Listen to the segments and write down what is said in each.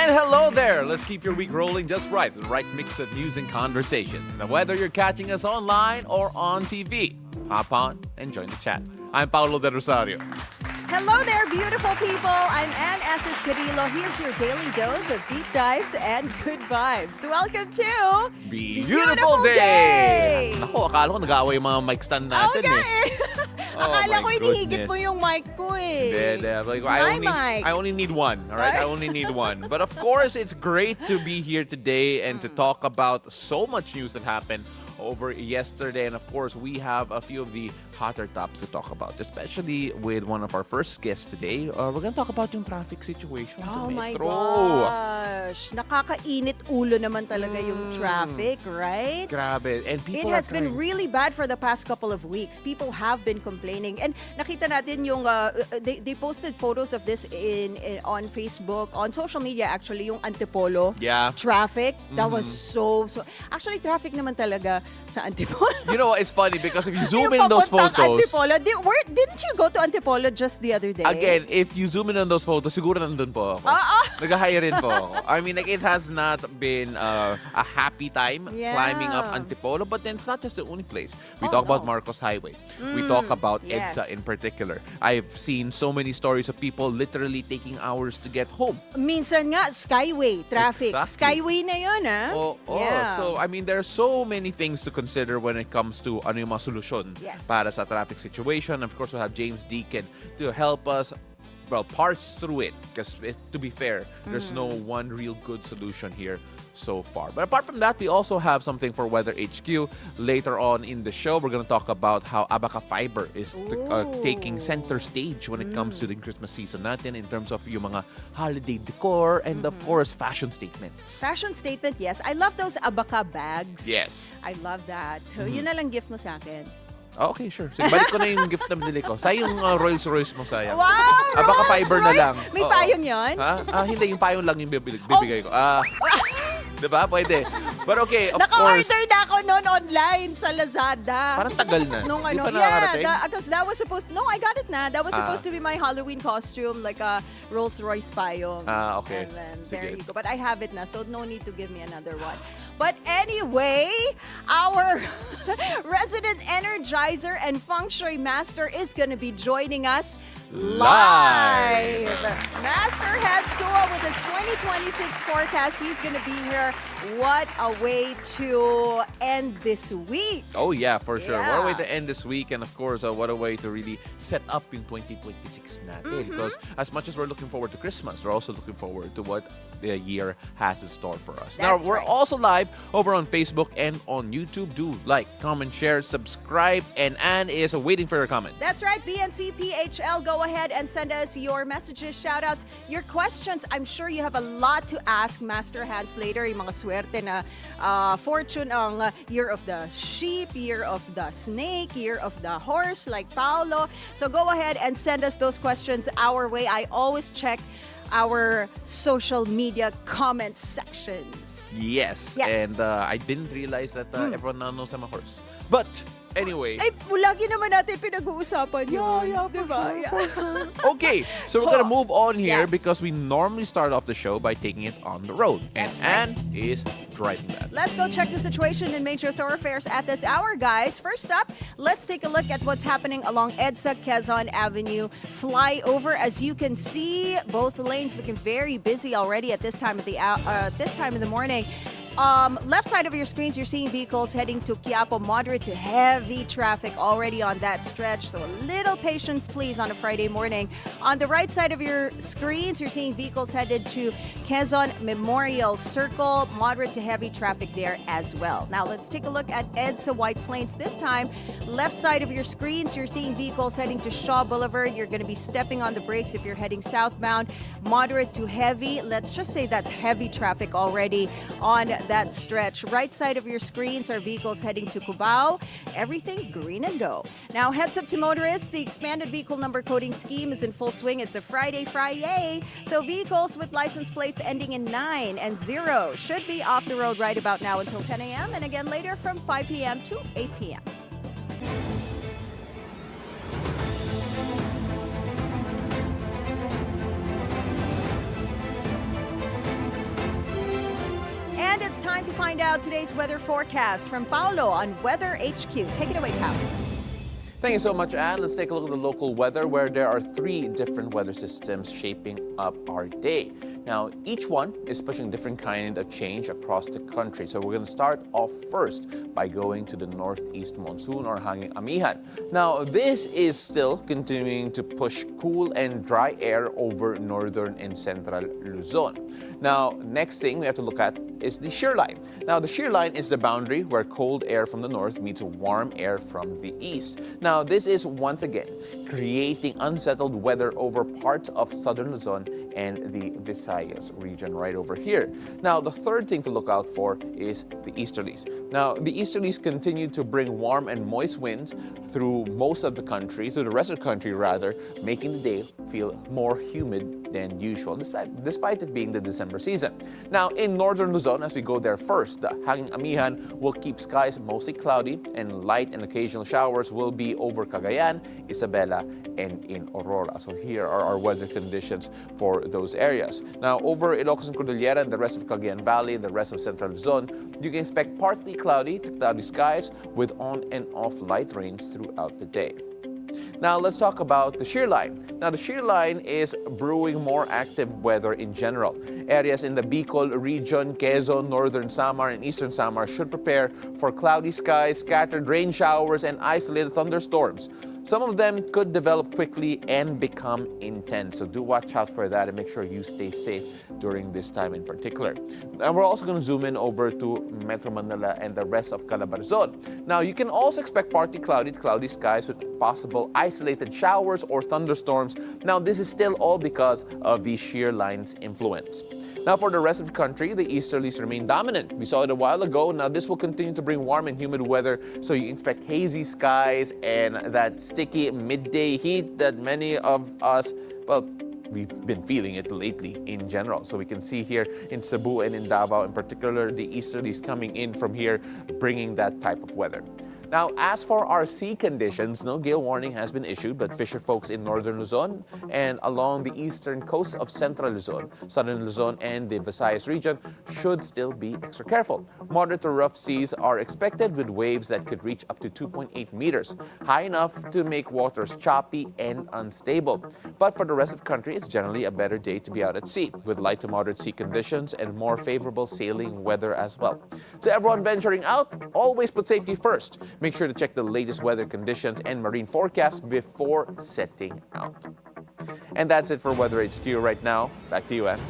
And hello there! Let's keep your week rolling just right. The right mix of news and conversations. Now, whether you're catching us online or on TV, hop on and join the chat. I'm Paolo de Rosario. Hello there, beautiful people. I'm Asis-Carilo. Here's your daily dose of deep dives and good vibes. Welcome to Beautiful Day! Naku, akala ko nag-aaway yung mga mic stand natin Akala ko inihigit mo yung mic ko Like, mic. I only need one, all right? I only need one. But of course, it's great to be here today and to talk about so much news that happened over yesterday. And of course, we have a few of the hotter tops to talk about, especially with one of our first guests today. We're gonna talk about yung traffic situation sa Metro. Oh my gosh. Nakakainit ulo naman talaga yung traffic, right? Grabe. And people It has been really bad for the past couple of weeks. People have been complaining. And nakita natin yung, they posted photos of this on Facebook, on social media actually, yung Antipolo traffic. That was so... Actually, traffic naman talaga sa Antipolo. You know, it's funny because if you zoom in on those photos... Antipolo, didn't you go to Antipolo just the other day? Again, if you zoom in on those photos, siguro nandun po ako. Nag-hire rin po ako. I mean, like, it has not been a happy time climbing up Antipolo, but then it's not just the only place. We talk about Marcos Highway. We talk about EDSA in particular. I've seen so many stories of people literally taking hours to get home. Minsan nga, Skyway traffic. Exactly. Skyway na yun, ha? So, I mean, there are so many things to consider when it comes to ano yung mga solusyon para sa traffic situation. Of course, we'll have James Deakin to help us parse through it. Because to be fair, there's no one real good solution here so far. But apart from that, we also have something for Weather HQ. Later on in the show, we're going to talk about how Abaca Fiber is taking center stage when it comes to the Christmas season natin in terms of yung mga holiday decor and of course, fashion statements. Fashion statement, yes. I love those Abaca bags. Yes. I love that. Yun na lang gift mo sa akin. Okay, sure. Sige, balik ko na yung gift na binili ko. Sayang yung Rolls-Royce mo, sayang. Wow! Abaca Fiber na lang. May payon yun? Hindi, yung payon lang yung bibigay ko. Diba? Pwede. But okay, of course. Naka-order na ako noon online sa Lazada. Parang tagal na. Nung Di pa nakakarating? because that was supposed... No, I got it na. That was supposed to be my Halloween costume, like a Rolls-Royce payong. Okay. And then, Sige. there you go. But I have it na, so no need to give me another one. But anyway, our resident energizer and Feng Shui master is gonna be joining us live. Master Hanz Cua with his 2026 forecast. He's gonna be here. What a way to end this week. Oh yeah, for sure. Yeah. What a way to end this week, and of course, what a way to really set up in 2026 natin. Because as much as we're looking forward to Christmas, we're also looking forward to what the year has in store for us. That's now, we're right. also live over on Facebook and on YouTube. Do like, comment, share, subscribe, and Anne is waiting for your comment. That's right, BNCPHL. Go ahead and send us your messages, shoutouts, your questions. I'm sure you have a lot to ask Master Hanz later. Yung mga swerte na fortune ang year of the sheep, year of the snake, year of the horse like Paolo. So go ahead and send us those questions our way. I always check our social media comment sections. Yes. And I didn't realize that everyone now knows I'm a horse. But anyway. Eh, lagi naman natin pinag-uusapan yun. Diba? Okay, so we're gonna move on here Yes. because we normally start off the show by taking it on the road. And That's right. Anne is driving that. Let's go check the situation in major thoroughfares at this hour, guys. First up, let's take a look at what's happening along EDSA Quezon Avenue flyover. As you can see, both lanes looking very busy already at this time of the morning. Left side of your screens, you're seeing vehicles heading to Quiapo, moderate to heavy traffic already on that stretch. So a little patience, please, on a Friday morning. On the right side of your screens, you're seeing vehicles headed to Quezon Memorial Circle, moderate to heavy traffic there as well. Now let's take a look at EDSA White Plains this time. Left side of your screens, you're seeing vehicles heading to Shaw Boulevard. You're going to be stepping on the brakes if you're heading southbound, moderate to heavy. Let's just say that's heavy traffic already on that stretch. Right side of your screens are vehicles heading to Cubao. Everything green and go. Now, heads up to motorists. The expanded vehicle number coding scheme is in full swing. It's a Friday. So vehicles with license plates ending in 9 and 0 should be off the road right about now until 10 a.m. and again later from 5 p.m. to 8 p.m. And it's time to find out today's weather forecast from Paolo on Weather HQ. Take it away, Paolo. Thank you so much, Anne. Let's take a look at the local weather, where there are 3 different weather systems shaping up our day. Now, each one is pushing a different kind of change across the country. So we're going to start off first by going to the northeast monsoon, or hanging amihan. Now, this is still continuing to push cool and dry air over northern and central Luzon. Now, next thing we have to look at is the shear line. Now, the shear line is the boundary where cold air from the north meets warm air from the east. Now, this is once again creating unsettled weather over parts of southern Luzon and the Visayas region right over here. Now, the third thing to look out for is the easterlies. Now, the easterlies continue to bring warm and moist winds through most of the country, through the rest of the country rather, making the day feel more humid than usual, despite it being the December season. Now, in northern Luzon, as we go there first, the hanging amihan will keep skies mostly cloudy, and light and occasional showers will be over Cagayan, Isabela, and in Aurora. So here are our weather conditions for those areas. Now, over Ilocos and Cordillera and the rest of Cagayan Valley and the rest of central Luzon, you can expect partly cloudy to cloudy skies with on and off light rains throughout the day. Now, let's talk about the shear line. Now, the shear line is brewing more active weather in general. Areas in the Bicol region, Quezon, northern Samar, and eastern Samar should prepare for cloudy skies, scattered rain showers, and isolated thunderstorms. Some of them could develop quickly and become intense, so do watch out for that and make sure you stay safe during this time in particular. And we're also going to zoom in over to Metro Manila and the rest of Calabarzon. Now, you can also expect partly cloudy to cloudy skies with possible isolated showers or thunderstorms. Now, this is still all because of the shear line's influence. Now, for the rest of the country, the easterlies remain dominant. We saw it a while ago. Now, this will continue to bring warm and humid weather, so you can expect hazy skies and that sticky midday heat that many of us, well, we've been feeling it lately in general. So we can see here in Cebu and in Davao in particular, the easterlies coming in from here, bringing that type of weather. Now, as for our sea conditions, no gale warning has been issued, but fisher folks in northern Luzon and along the eastern coast of central Luzon, southern Luzon, and the Visayas region should still be extra careful. Moderate to rough seas are expected, with waves that could reach up to 2.8 meters, high enough to make waters choppy and unstable. But for the rest of the country, it's generally a better day to be out at sea, with light to moderate sea conditions and more favorable sailing weather as well. So everyone venturing out, always put safety first. Make sure to check the latest weather conditions and marine forecasts before setting out. And that's it for Weather HQ right now. Back to you, Anne.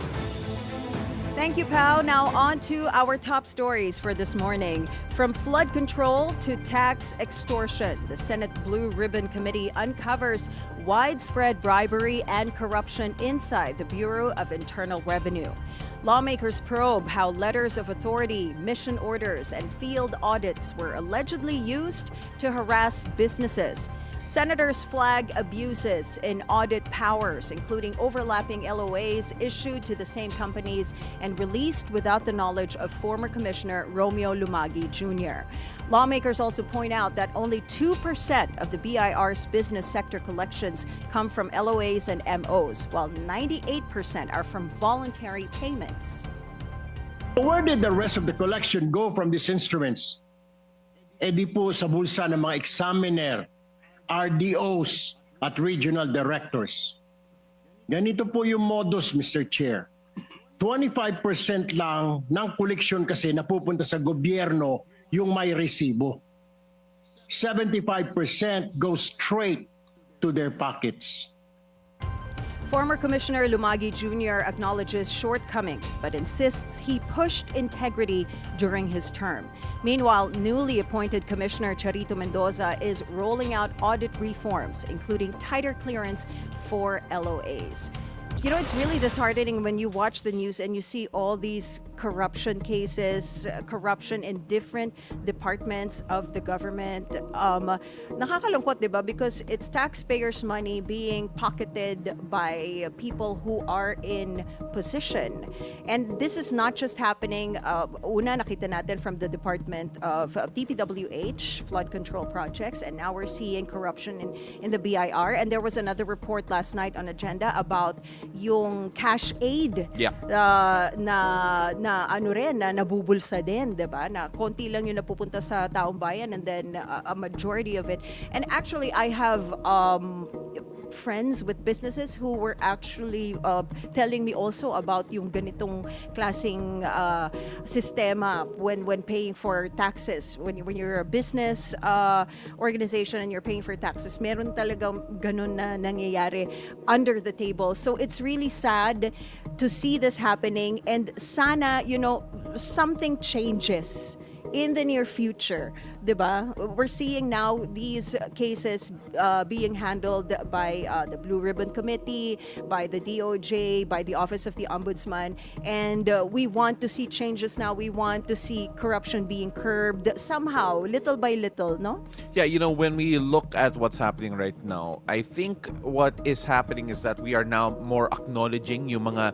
Thank you, Pao. Now on to our top stories for this morning. From flood control to tax extortion, the Senate Blue Ribbon Committee uncovers widespread bribery and corruption inside the Bureau of Internal Revenue. Lawmakers probe how letters of authority, mission orders, and field audits were allegedly used to harass businesses. Senators flag abuses in audit powers, including overlapping LOAs issued to the same companies and released without the knowledge of former Commissioner Romeo Lumagi Jr. Lawmakers also point out that only 2% of the BIR's business sector collections come from LOAs and MOs, while 98% are from voluntary payments. Where did the rest of the collection go from these instruments? Di po sa bulsa ng mga examiner, RDOs at regional directors. Ganito po yung modus, Mr. Chair. 25% lang ng koleksyon kasi napupunta sa gobyerno yung may resibo. 75% goes straight to their pockets. Former Commissioner Lumagi Jr. acknowledges shortcomings but insists he pushed integrity during his term. Meanwhile, newly appointed Commissioner Charito Mendoza is rolling out audit reforms, including tighter clearance for LOAs. You know, it's really disheartening when you watch the news and you see all these corruption cases, corruption in different departments of the government. Nakakalungkot, di ba? Because it's taxpayers' money being pocketed by people who are in position. And this is not just happening, una nakita natin from the Department of DPWH, flood control projects, and now we're seeing corruption in the BIR. And there was another report last night on Agenda about yung cash aid Yeah. na ano rin, na nabubulsa din, 'di ba? Na konti lang yung napupunta sa taong bayan, and then a majority of it. And actually, I have friends with businesses who were actually telling me also about yung ganitong klaseng sistema when paying for taxes. When you're a business organization and you're paying for taxes, meron talagang ganun na nangyayari under the table. So it's really sad to see this happening, and sana, something changes in the near future, diba? We're seeing now these cases being handled by the Blue Ribbon Committee, by the DOJ, by the Office of the Ombudsman, and we want to see changes now. We want to see corruption being curbed somehow, little by little, no? Yeah, when we look at what's happening right now, I think what is happening is that we are now more acknowledging yung mga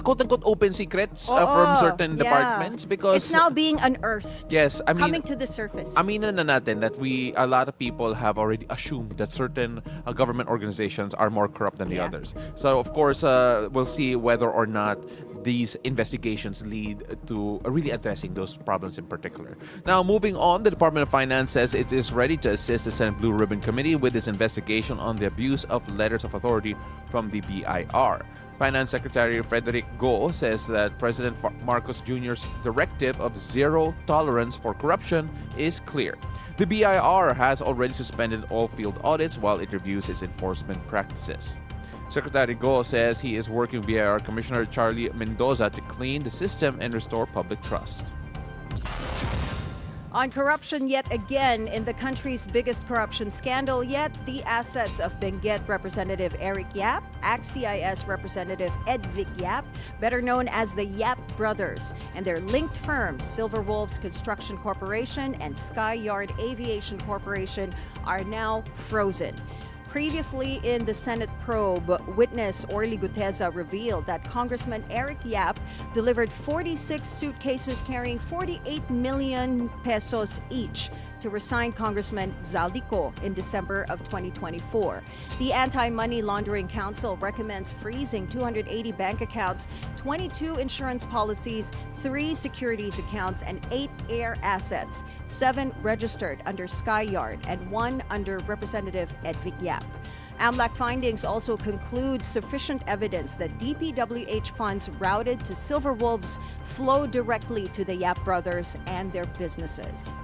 quote-unquote open secrets from certain departments, because it's now being unearthed. Yes, I mean, coming to the surface. Aminin na natin that a lot of people have already assumed that certain government organizations are more corrupt than the others. So of course, we'll see whether or not these investigations lead to really addressing those problems in particular. Now, moving on, the Department of Finance says it is ready to assist the Senate Blue Ribbon Committee with its investigation on the abuse of letters of authority from the BIR. Finance Secretary Frederick Go says that President Marcos Jr.'s directive of zero tolerance for corruption is clear. The BIR has already suspended all field audits while it reviews its enforcement practices. Secretary Go says he is working with BIR Commissioner Charlie Mendoza to clean the system and restore public trust. On corruption yet again, in the country's biggest corruption scandal yet, the assets of Benguet Representative Eric Yap, ACT-CIS Representative Edvic Yap, better known as the Yap Brothers, and their linked firms, Silver Wolves Construction Corporation and Sky Yard Aviation Corporation, are now frozen. Previously in the Senate probe, witness Orly Guteza revealed that Congressman Eric Yap delivered 46 suitcases carrying 48 million pesos each to resigned Congressman Zaldico in December of 2024. The Anti-Money Laundering Council recommends freezing 280 bank accounts, 22 insurance policies, 3 securities accounts, and 8 air assets, 7 registered under Sky Yard and 1 under Representative Edvic Yap. AMLAC findings also conclude sufficient evidence that DPWH funds routed to Silver Wolves flow directly to the Yap brothers and their businesses.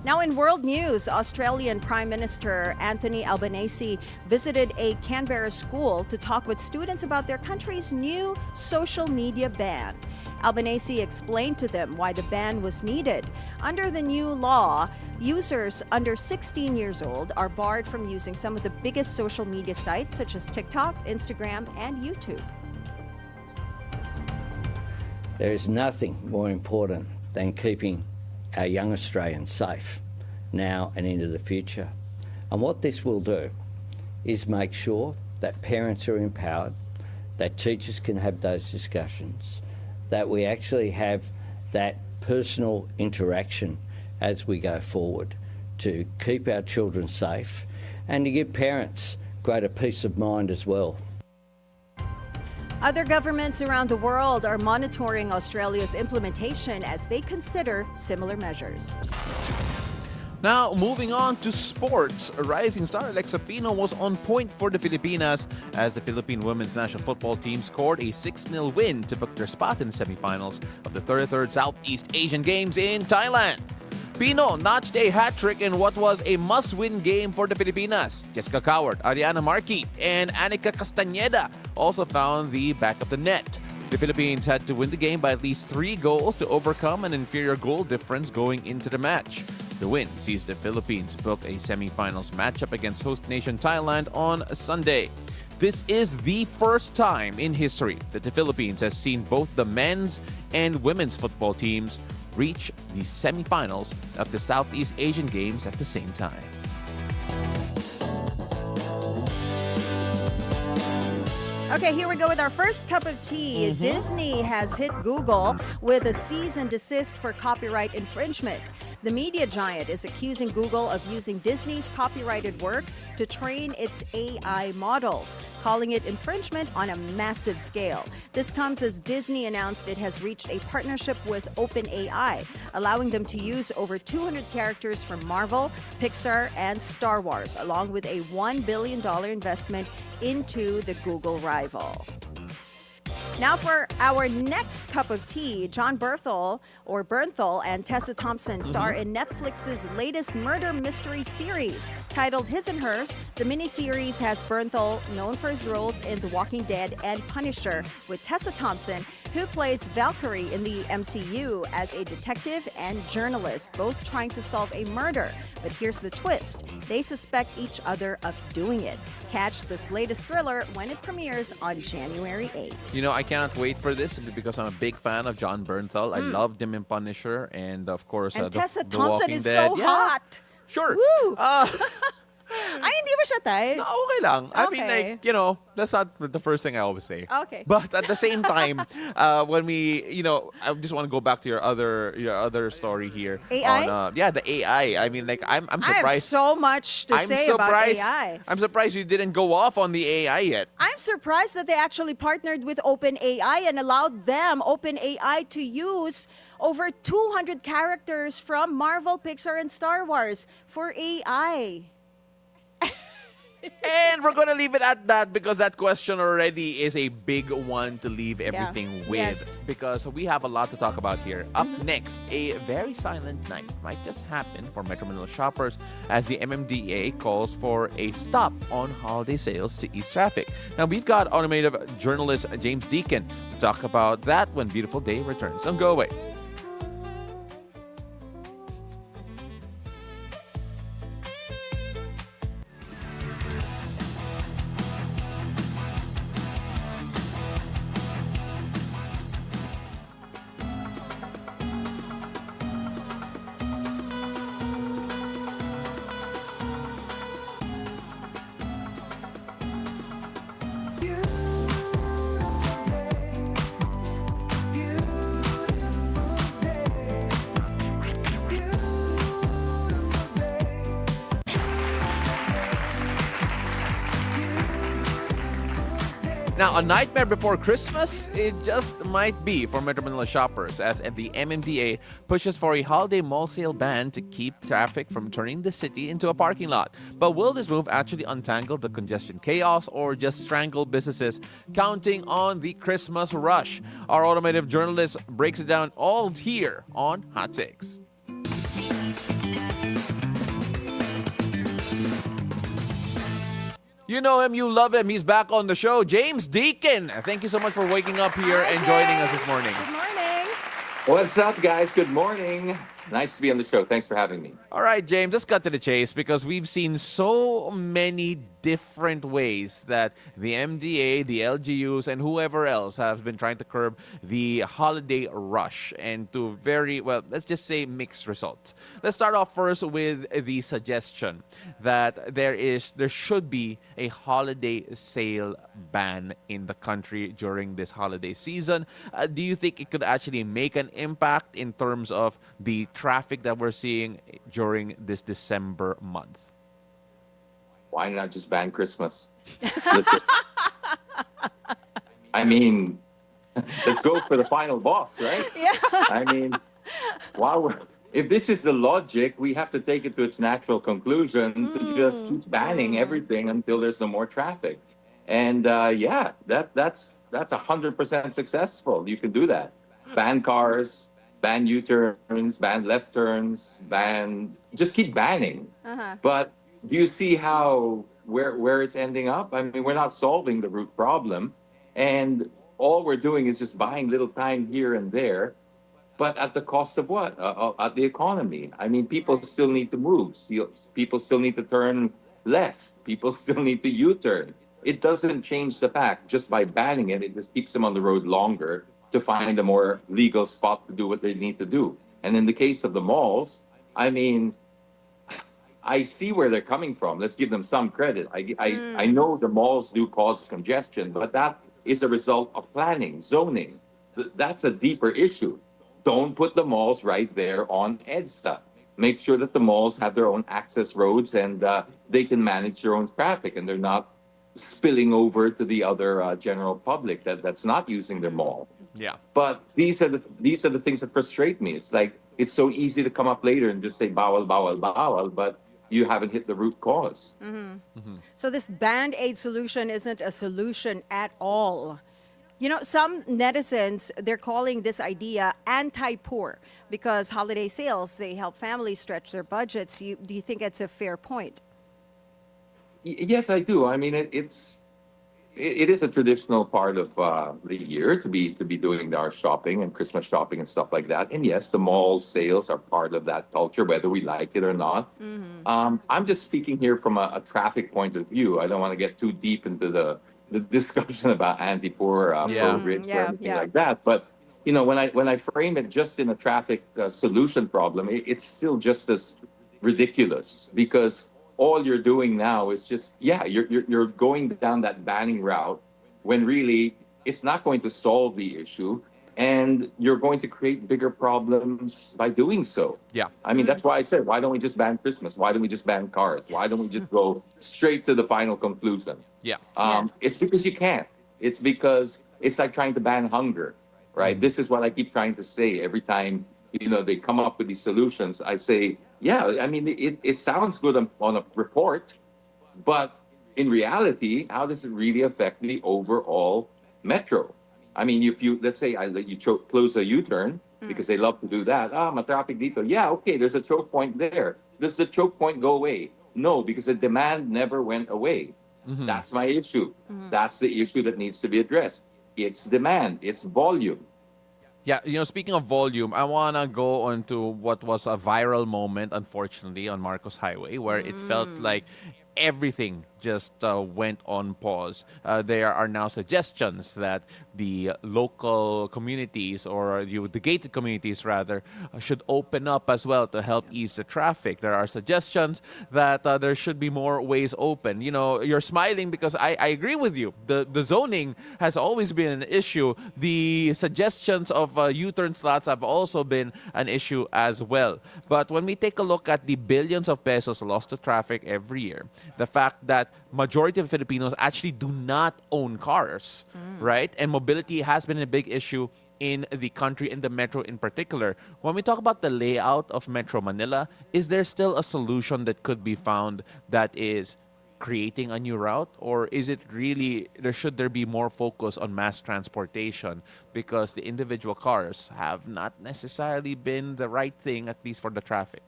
Now in world news, Australian Prime Minister Anthony Albanese visited a Canberra school to talk with students about their country's new social media ban. Albanese explained to them why the ban was needed. Under the new law, users under 16 years old are barred from using some of the biggest social media sites such as TikTok, Instagram, and YouTube. There is nothing more important than keeping our young Australians safe now and into the future. And what this will do is make sure that parents are empowered, that teachers can have those discussions, that we actually have that personal interaction as we go forward to keep our children safe and to give parents greater peace of mind as well. Other governments around the world are monitoring Australia's implementation as they consider similar measures. Now, moving on to sports. A rising star Alexa Pino was on point for the Filipinas as the Philippine women's national football team scored a 6-0 win to book their spot in the semifinals of the 33rd Southeast Asian Games in Thailand. Pino notched a hat-trick in what was a must-win game for the Filipinas. Jessica Coward, Ariana Marquez, and Anika Castañeda also found the back of the net. The Philippines had to win the game by at least 3 goals to overcome an inferior goal difference going into the match. The win sees the Philippines book a semifinals matchup against host nation Thailand on Sunday. This is the first time in history that the Philippines has seen both the men's and women's football teams reach the semifinals of the Southeast Asian Games at the same time. Okay, here we go with our first cup of tea. Disney has hit Google with a cease and desist for copyright infringement. The media giant is accusing Google of using Disney's copyrighted works to train its AI models, calling it infringement on a massive scale. This comes as Disney announced it has reached a partnership with OpenAI, allowing them to use over 200 characters from Marvel, Pixar, and Star Wars, along with a $1 billion investment into the Google rival. Now for our next cup of tea, John Bernthal and Tessa Thompson star in Netflix's latest murder mystery series titled His and Hers. The miniseries has Bernthal, known for his roles in The Walking Dead and Punisher, with Tessa Thompson, who plays Valkyrie in the MCU as a detective and journalist, both trying to solve a murder. But here's the twist. They suspect each other of doing it. Catch this latest thriller when it premieres on January 8th. You know, I cannot wait for this because I'm a big fan of John Bernthal. I loved him in Punisher and, of course, And the, Tessa the Thompson Walking is Dead. so Yeah, hot. Sure. Woo! Ay, hindi ba siya tay? No, okay lang. I mean, Okay. like, you know, that's not the first thing I always say. Okay. But at the same time, when we, you know, I just want to go back to your other story here. AI? On, yeah, the AI. I mean, like, I'm I have surprised. so much to I'm say surprised. about AI. I'm surprised you didn't go off on the AI yet. I'm surprised that they actually partnered with OpenAI and allowed them, OpenAI, to use over 200 characters from Marvel, Pixar, and Star Wars for AI. And we're going to leave it at that because that question already is a big one to leave everything with. Yes. Because we have a lot to talk about here. Up next, a very silent night might just happen for Metro Manila shoppers as the MMDA calls for a stop on holiday sales to ease traffic. Now, we've got automotive journalist James Deakin to talk about that when Beautiful Day returns. Don't go away. Now, a nightmare before Christmas? It just might be for Metro Manila shoppers as the MMDA pushes for a holiday mall sale ban to keep traffic from turning the city into a parking lot. But will this move actually untangle the congestion chaos or just strangle businesses counting on the Christmas rush? Our automotive journalist breaks it down all here on Hot Takes. You know him, you love him. He's back on the show. James Deakin. Thank you so much for waking up here Hi, and joining us James. this morning. Good morning. What's up, guys? Good morning. Nice to be on the show. Thanks for having me. All right, James, let's cut to the chase because we've seen so many different ways that the MDA, the LGUs, and whoever else has been trying to curb the holiday rush and to very, well, let's just say mixed results. Let's start off first with the suggestion that there should be a holiday sale ban in the country during this holiday season. Do you think it could actually make an impact in terms of the traffic that we're seeing during this December month? Why not just ban Christmas? I mean, let's go for the final boss, right? Yeah. I mean, if this is the logic, we have to take it to its natural conclusion to just keep banning everything until there's no more traffic. And yeah, that's 100% successful. You can do that. Ban cars, ban U-turns, ban left turns, just keep banning. But do you see where it's ending up? I mean, we're not solving the root problem, and all we're doing is just buying little time here and there, but at the cost of what? At the economy. I mean, people still need to move. People still need to turn left. People still need to U-turn. It doesn't change the fact just by banning it. It just keeps them on the road longer to find a more legal spot to do what they need to do. And in the case of the malls, I mean, I see where they're coming from. Let's give them some credit. I know the malls do cause congestion, but that is a result of planning, zoning. That's a deeper issue. Don't put the malls right there on EDSA. Make sure that the malls have their own access roads and they can manage their own traffic and they're not spilling over to the other general public that's not using their mall. Yeah. But these are the things that frustrate me. It's like it's so easy to come up later and just say bawal, bawal, bawal, but you haven't hit the root cause. So this Band-Aid solution isn't a solution at all. You know, some netizens, they're calling this idea anti-poor because holiday sales, they help families stretch their budgets. Do you think it's a fair point? Yes, I do. I mean, it is a traditional part of the year to be doing our shopping and Christmas shopping and stuff like that. And yes, the mall sales are part of that culture, whether we like it or not. I'm just speaking here from a traffic point of view. I don't want to get too deep into the discussion about anti-poor, pro-rich, or anything like that. But you know, when I frame it just in a traffic solution problem, it's still just as ridiculous because all you're doing now is just you're going down that banning route when really it's not going to solve the issue and you're going to create bigger problems by doing so. Yeah. I mean, that's why I said, why don't we just ban Christmas? Why don't we just ban cars? Why don't we just go straight to the final conclusion? Yeah. It's because you can't. It's because it's like trying to ban hunger, right? This is what I keep trying to say every time, you know, they come up with these solutions. I say, yeah, I mean, it sounds good on a report, but in reality, how does it really affect the overall metro? I mean, if you, let's say you close a U-turn, because they love to do that. Matraffic dito. Yeah, okay, there's a choke point there. Does the choke point go away? No, because the demand never went away. That's my issue. That's the issue that needs to be addressed. It's demand, it's volume. Yeah, you know, speaking of volume, I want to go on to what was a viral moment, unfortunately, on Marcos Highway, where it felt like everything just went on pause. There are now suggestions that the local communities or the gated communities rather should open up as well to help ease the traffic. There are suggestions that there should be more ways open. You know, you're smiling because I agree with you. The zoning has always been an issue. The suggestions of U-turn slots have also been an issue as well. But when we take a look at the billions of pesos lost to traffic every year, the fact that majority of Filipinos actually do not own cars, right? And mobility has been a big issue in the country, in the metro in particular. When we talk about the layout of Metro Manila, is there still a solution that could be found that is creating a new route? Or is it really, should there be more focus on mass transportation because the individual cars have not necessarily been the right thing, at least for the traffic?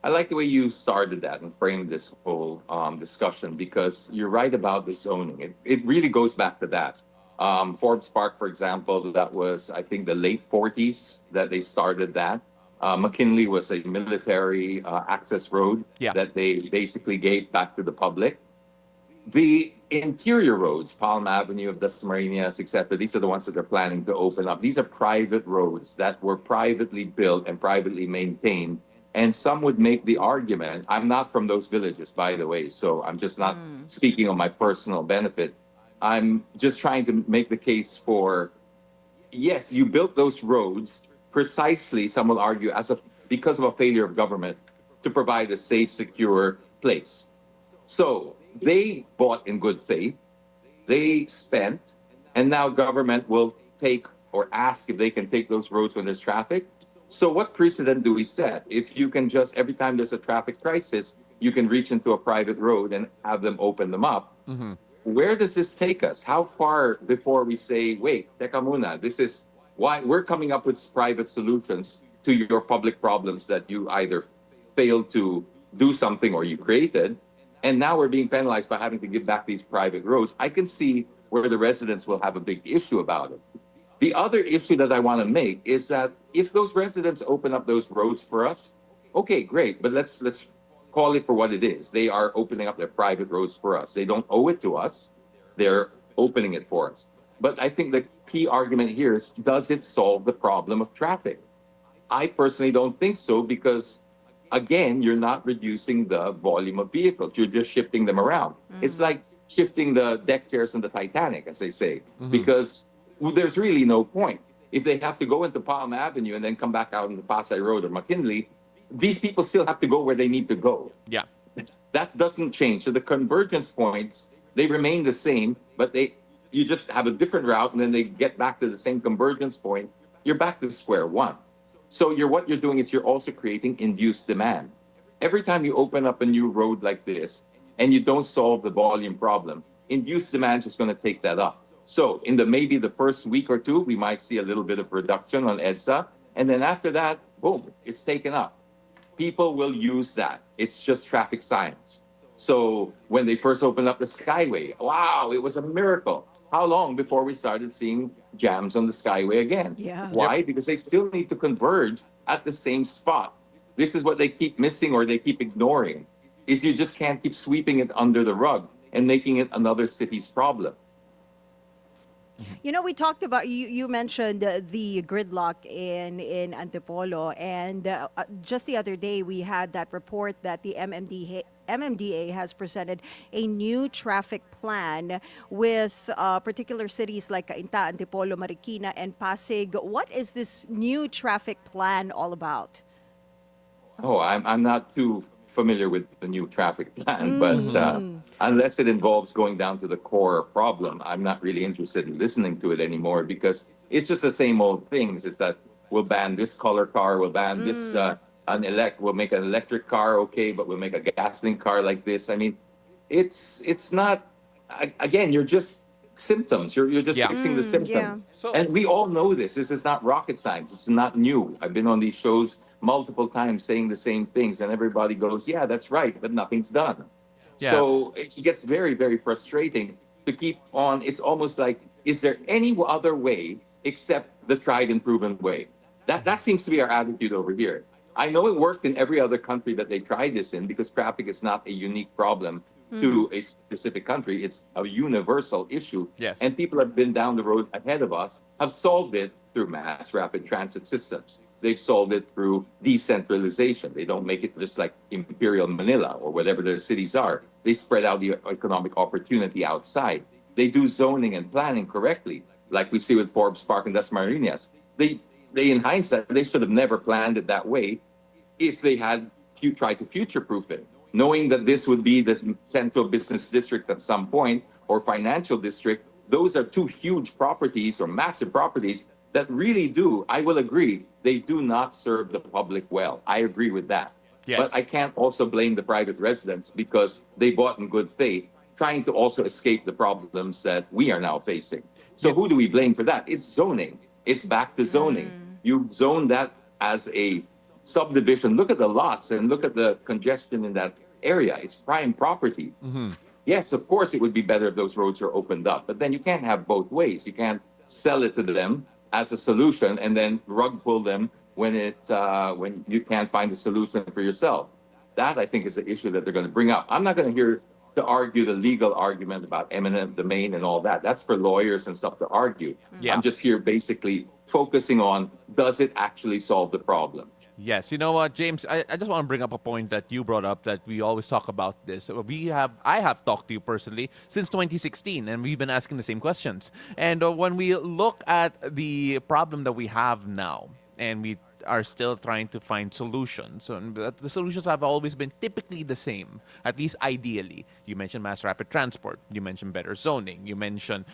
I like the way you started that and framed this whole discussion because you're right about the zoning. It really goes back to that. Forbes Park, for example, that was, I think, the late 40s that they started that. McKinley was a military access road that they basically gave back to the public. The interior roads, Palm Avenue of Dasmariñas, etc., these are the ones that they're planning to open up. These are private roads that were privately built and privately maintained. And some would make the argument, I'm not from those villages, by the way, so I'm just not speaking on my personal benefit. I'm just trying to make the case for, yes, you built those roads precisely, some will argue, because of a failure of government to provide a safe, secure place. So they bought in good faith, they spent, and now government will take or ask if they can take those roads when there's traffic. So what precedent do we set? If you can just, every time there's a traffic crisis, you can reach into a private road and have them open them up. Where does this take us? How far before we say, wait, teka muna, this is why we're coming up with private solutions to your public problems that you either failed to do something or you created. And now we're being penalized by having to give back these private roads. I can see where the residents will have a big issue about it. The other issue that I want to make is that if those residents open up those roads for us, okay, great, but let's call it for what it is. They are opening up their private roads for us. They don't owe it to us. They're opening it for us. But I think the key argument here is, does it solve the problem of traffic? I personally don't think so because, again, you're not reducing the volume of vehicles. You're just shifting them around. It's like shifting the deck chairs on the Titanic, as they say, because there's really no point. If they have to go into Palm Avenue and then come back out on the Pasay Road or McKinley, these people still have to go where they need to go. Yeah. That doesn't change. So the convergence points, they remain the same, but you just have a different route, and then they get back to the same convergence point. You're back to square one. So what you're doing is you're also creating induced demand. Every time you open up a new road like this and you don't solve the volume problem, induced demand is just going to take that up. So in maybe the first week or two, we might see a little bit of reduction on EDSA. And then after that, boom, it's taken up. People will use that. It's just traffic science. So when they first opened up the Skyway, wow, it was a miracle. How long before we started seeing jams on the Skyway again? Yeah. Why? Because they still need to converge at the same spot. This is what they keep missing or they keep ignoring, is you just can't keep sweeping it under the rug and making it another city's problem. You know, we talked about, you mentioned the gridlock in Antipolo, and just the other day we had that report that the MMDA has presented a new traffic plan with particular cities like Cainta, Antipolo, Marikina, and Pasig. What is this new traffic plan all about? Oh, I'm not too familiar with the new traffic plan, but unless it involves going down to the core problem, I'm not really interested in listening to it anymore, because it's just the same old things. It's that we'll ban this color car, we'll ban this, we'll make an electric car, okay, but we'll make a gasoline car like this. I mean, it's not, again, you're just symptoms. You're just fixing the symptoms. Yeah. And we all know this. This is not rocket science. It's not new. I've been on these shows multiple times saying the same things, and everybody goes, yeah, that's right, but nothing's done. Yeah. So it gets very, very frustrating to keep on. It's almost like, is there any other way except the tried and proven way? That seems to be our attitude over here. I know it worked in every other country that they tried this in, because traffic is not a unique problem to a specific country. It's a universal issue. Yes. And people have been down the road ahead of us, have solved it through mass rapid transit systems. They've solved it through decentralization. They don't make it just like Imperial Manila or whatever their cities are. They spread out the economic opportunity outside. They do zoning and planning correctly, like we see with Forbes Park and Dasmariñas. They in hindsight, they should have never planned it that way if they had tried to future-proof it, knowing that this would be the central business district at some point, or financial district. Those are two huge properties or massive properties that really do, I will agree, they do not serve the public well. I agree with that. Yes. But I can't also blame the private residents, because they bought in good faith, trying to also escape the problems that we are now facing. So who do we blame for that? It's zoning. It's back to zoning. You zone that as a subdivision. Look at the lots and look at the congestion in that area. It's prime property. Yes, of course, it would be better if those roads are opened up, but then you can't have both ways. You can't sell it to them as a solution and then rug pull them when you can't find a solution for yourself. That, I think, is the issue that they're going to bring up. I'm not going to hear to argue the legal argument about eminent domain and all that. That's for lawyers and stuff to argue. Yeah. I'm just here basically focusing on, does it actually solve the problem? Yes, you know what, James, I just want to bring up a point that you brought up, that we always talk about this. I have talked to you personally since 2016, and we've been asking the same questions. And when we look at the problem that we have now, and we are still trying to find solutions. And the solutions have always been typically the same, at least ideally. You mentioned mass rapid transport. You mentioned better zoning. You mentioned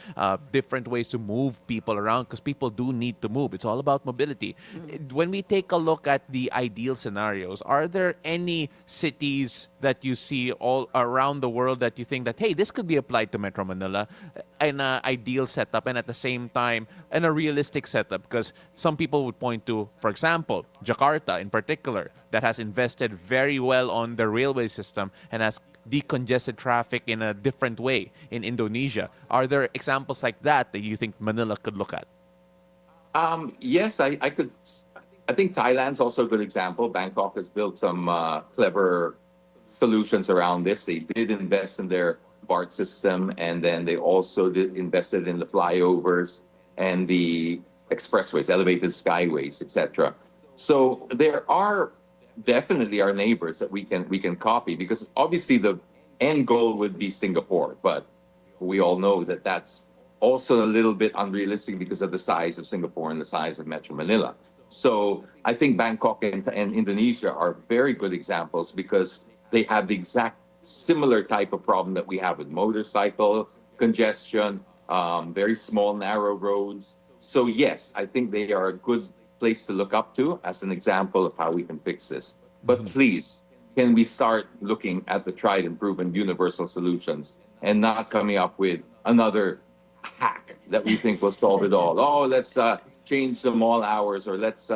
different ways to move people around, because people do need to move. It's all about mobility. When we take a look at the ideal scenarios, are there any cities that you see all around the world that you think that, hey, this could be applied to Metro Manila in an ideal setup, and at the same time in a realistic setup? Because some people would point to, for example, Jakarta in particular, that has invested very well on the railway system and has decongested traffic in a different way in Indonesia. Are there examples like that you think Manila could look at? Yes, I could. I think Thailand's also a good example. Bangkok has built some clever solutions around this. They did invest in their BART system, and then they also invested in the flyovers and the expressways, elevated skyways, etc. So there are definitely our neighbors that we can copy, because obviously the end goal would be Singapore, but we all know that that's also a little bit unrealistic because of the size of Singapore and the size of Metro Manila. So I think Bangkok and Indonesia are very good examples because they have the exact similar type of problem that we have with motorcycles, congestion, very small, narrow roads. So yes, I think they are a good place to look up to as an example of how we can fix this. But please, can we start looking at the tried and proven universal solutions and not coming up with another hack that we think will solve it all? Oh, let's change the mall hours, or let's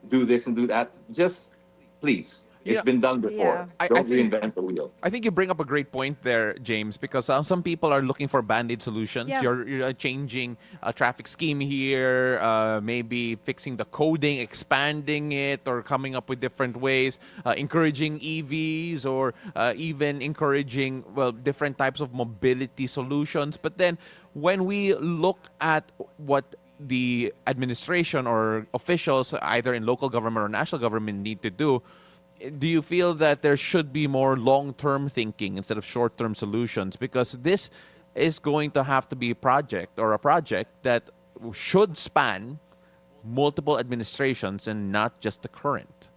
do this and do that. Just please. It's been done before. Yeah. Don't reinvent the wheel. I think you bring up a great point there, James, because some people are looking for band-aid solutions. Yeah. You're changing a traffic scheme here, maybe fixing the coding, expanding it, or coming up with different ways, encouraging EVs, or even encouraging, well, different types of mobility solutions. But then when we look at what the administration or officials, either in local government or national government, need to do you feel that there should be more long-term thinking instead of short-term solutions? Because this is going to have to be a project that should span multiple administrations and not just the current.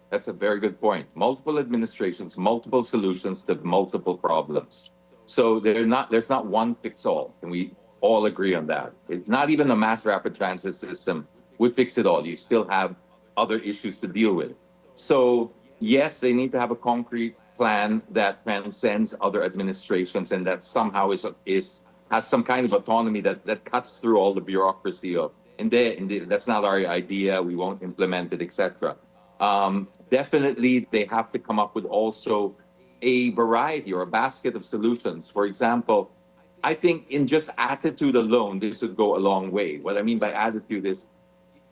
That's a very good point. Multiple administrations, multiple solutions to multiple problems. So there's not one fix all, and we all agree on that. It's not even a mass rapid transit system would fix it all. You still have other issues to deal with. So yes, they need to have a concrete plan that transcends other administrations and that somehow has some kind of autonomy that cuts through all the bureaucracy of that's not our idea, we won't implement it, etc. Definitely, they have to come up with also a variety or a basket of solutions. For example, I think in just attitude alone, this would go a long way. What I mean by attitude is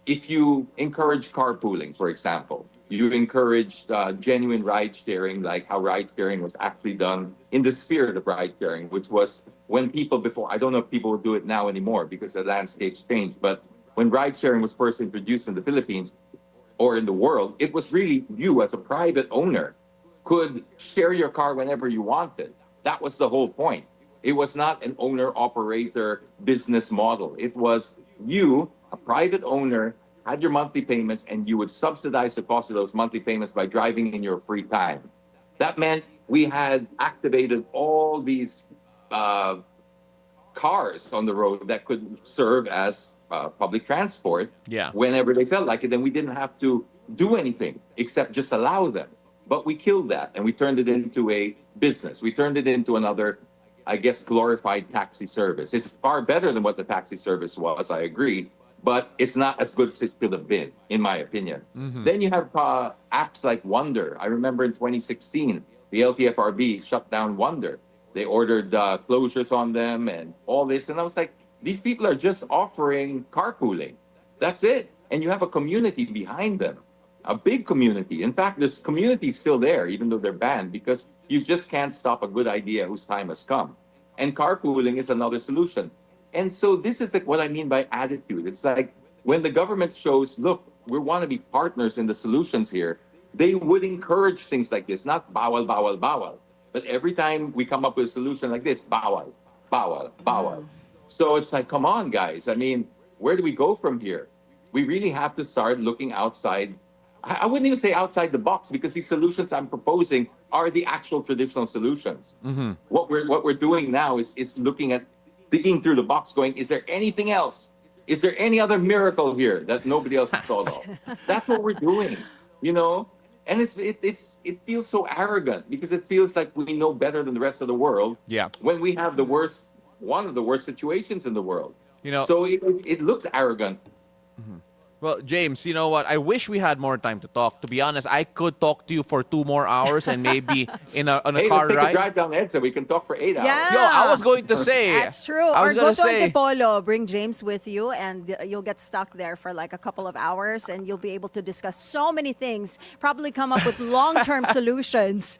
if you encourage carpooling, for example, you encouraged genuine ride sharing, like how ride sharing was actually done in the spirit of ride sharing, which was when people before, I don't know if people would do it now anymore because the landscape's changed, but when ride sharing was first introduced in the Philippines or in the world, it was really you as a private owner could share your car whenever you wanted. That was the whole point. It was not an owner-operator business model. It was you, a private owner, had your monthly payments, and you would subsidize the cost of those monthly payments by driving in your free time. That meant we had activated all these cars on the road that could serve as public transport whenever they felt like it. Then we didn't have to do anything except just allow them. But we killed that, and we turned it into a business. We turned it into another, I guess, glorified taxi service. It's far better than what the taxi service was, I agree. But it's not as good as it could have been, in my opinion. Then you have apps like Wonder. I remember in 2016, the LTFRB shut down Wonder. They ordered closures on them and all this. And I was like, these people are just offering carpooling. That's it. And you have a community behind them, a big community. In fact, this community is still there, even though they're banned, because you just can't stop a good idea whose time has come. And carpooling is another solution. And so this is what I mean by attitude. It's like when the government shows, look, we want to be partners in the solutions here, they would encourage things like this, not bawal, bawal, bawal. But every time we come up with a solution like this, bawal, bawal, bawal. So it's like, come on, guys. I mean, where do we go from here? We really have to start looking outside. I wouldn't even say outside the box, because these solutions I'm proposing are the actual traditional solutions. What we're doing now is looking at digging through the box going, is there anything else? Is there any other miracle here that nobody else has thought of? That's what we're doing, you know? And it feels so arrogant because it feels like we know better than the rest of the world when we have one of the worst situations in the world. You know, so it looks arrogant. Well, James, you know what? I wish we had more time to talk. To be honest, I could talk to you for 2 more hours and maybe on a car let's take ride. A drive down EDSA. We can talk for 8 hours. Yeah. Yo, I was going to say. That's true. Or go to Antipolo, bring James with you, and you'll get stuck there for like a couple of hours, and you'll be able to discuss so many things, probably come up with long-term solutions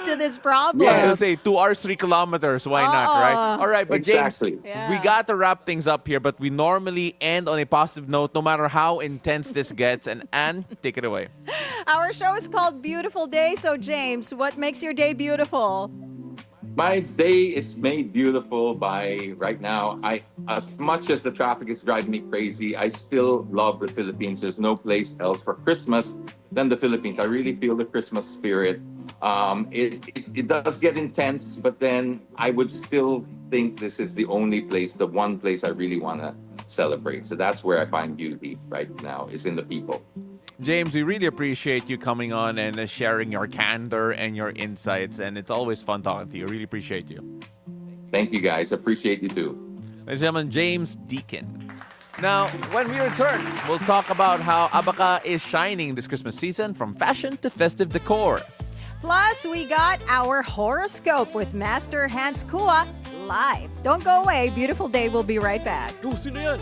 to this problem. Yeah, I was going to say 2 hours, 3 kilometers. Why not, right? All right, but exactly. James, we got to wrap things up here, but we normally end on a positive note, no matter how intense this gets. And Anne, take it away. Our show is called Beautiful Day. So, James, what makes your day beautiful? My day is made beautiful by right now. As much as the traffic is driving me crazy, I still love the Philippines. There's no place else for Christmas than the Philippines. I really feel the Christmas spirit. It does get intense, but then I would still think this is the only place, the one place I really want to celebrate. So that's where I find beauty right now, is in the people. James, we really appreciate you coming on and sharing your candor and your insights, and it's always fun talking to you. Really appreciate you. Thank you, guys. Appreciate you too. Ladies and gentlemen, James Deakin. Now, when we return, we'll talk about how Abaca is shining this Christmas season, from fashion to festive decor. Plus, we got our horoscope with Master Hanz Cua live. Don't go away. Beautiful day. We'll be right back. Oh, sino yan?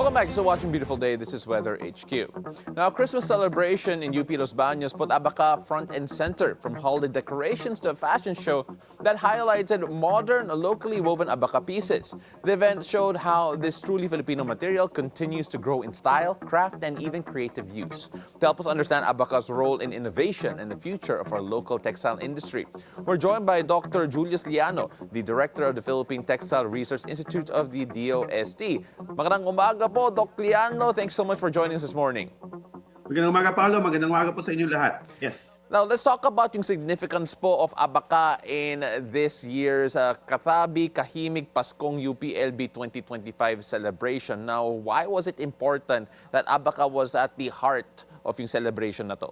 Welcome back. So watching Beautiful Day. This is Weather HQ. Now, Christmas celebration in UP Los Baños put Abaca front and center, from holiday decorations to a fashion show that highlighted modern, locally woven Abaca pieces. The event showed how this truly Filipino material continues to grow in style, craft, and even creative use. To help us understand Abaca's role in innovation and the future of our local textile industry, we're joined by Dr. Julius Liano, the Director of the Philippine Textile Research Institute of the DOST. Magandang umaga po, Doc Liano. Thanks so much for joining us this morning. Magandang umaga, Paolo. Magandang umaga po sa inyo lahat. Yes. Now, let's talk about yung significance po of Abaca in this year's Katabi Kahimig Paskong UPLB 2025 celebration. Now, why was it important that Abaca was at the heart of yung celebration na to?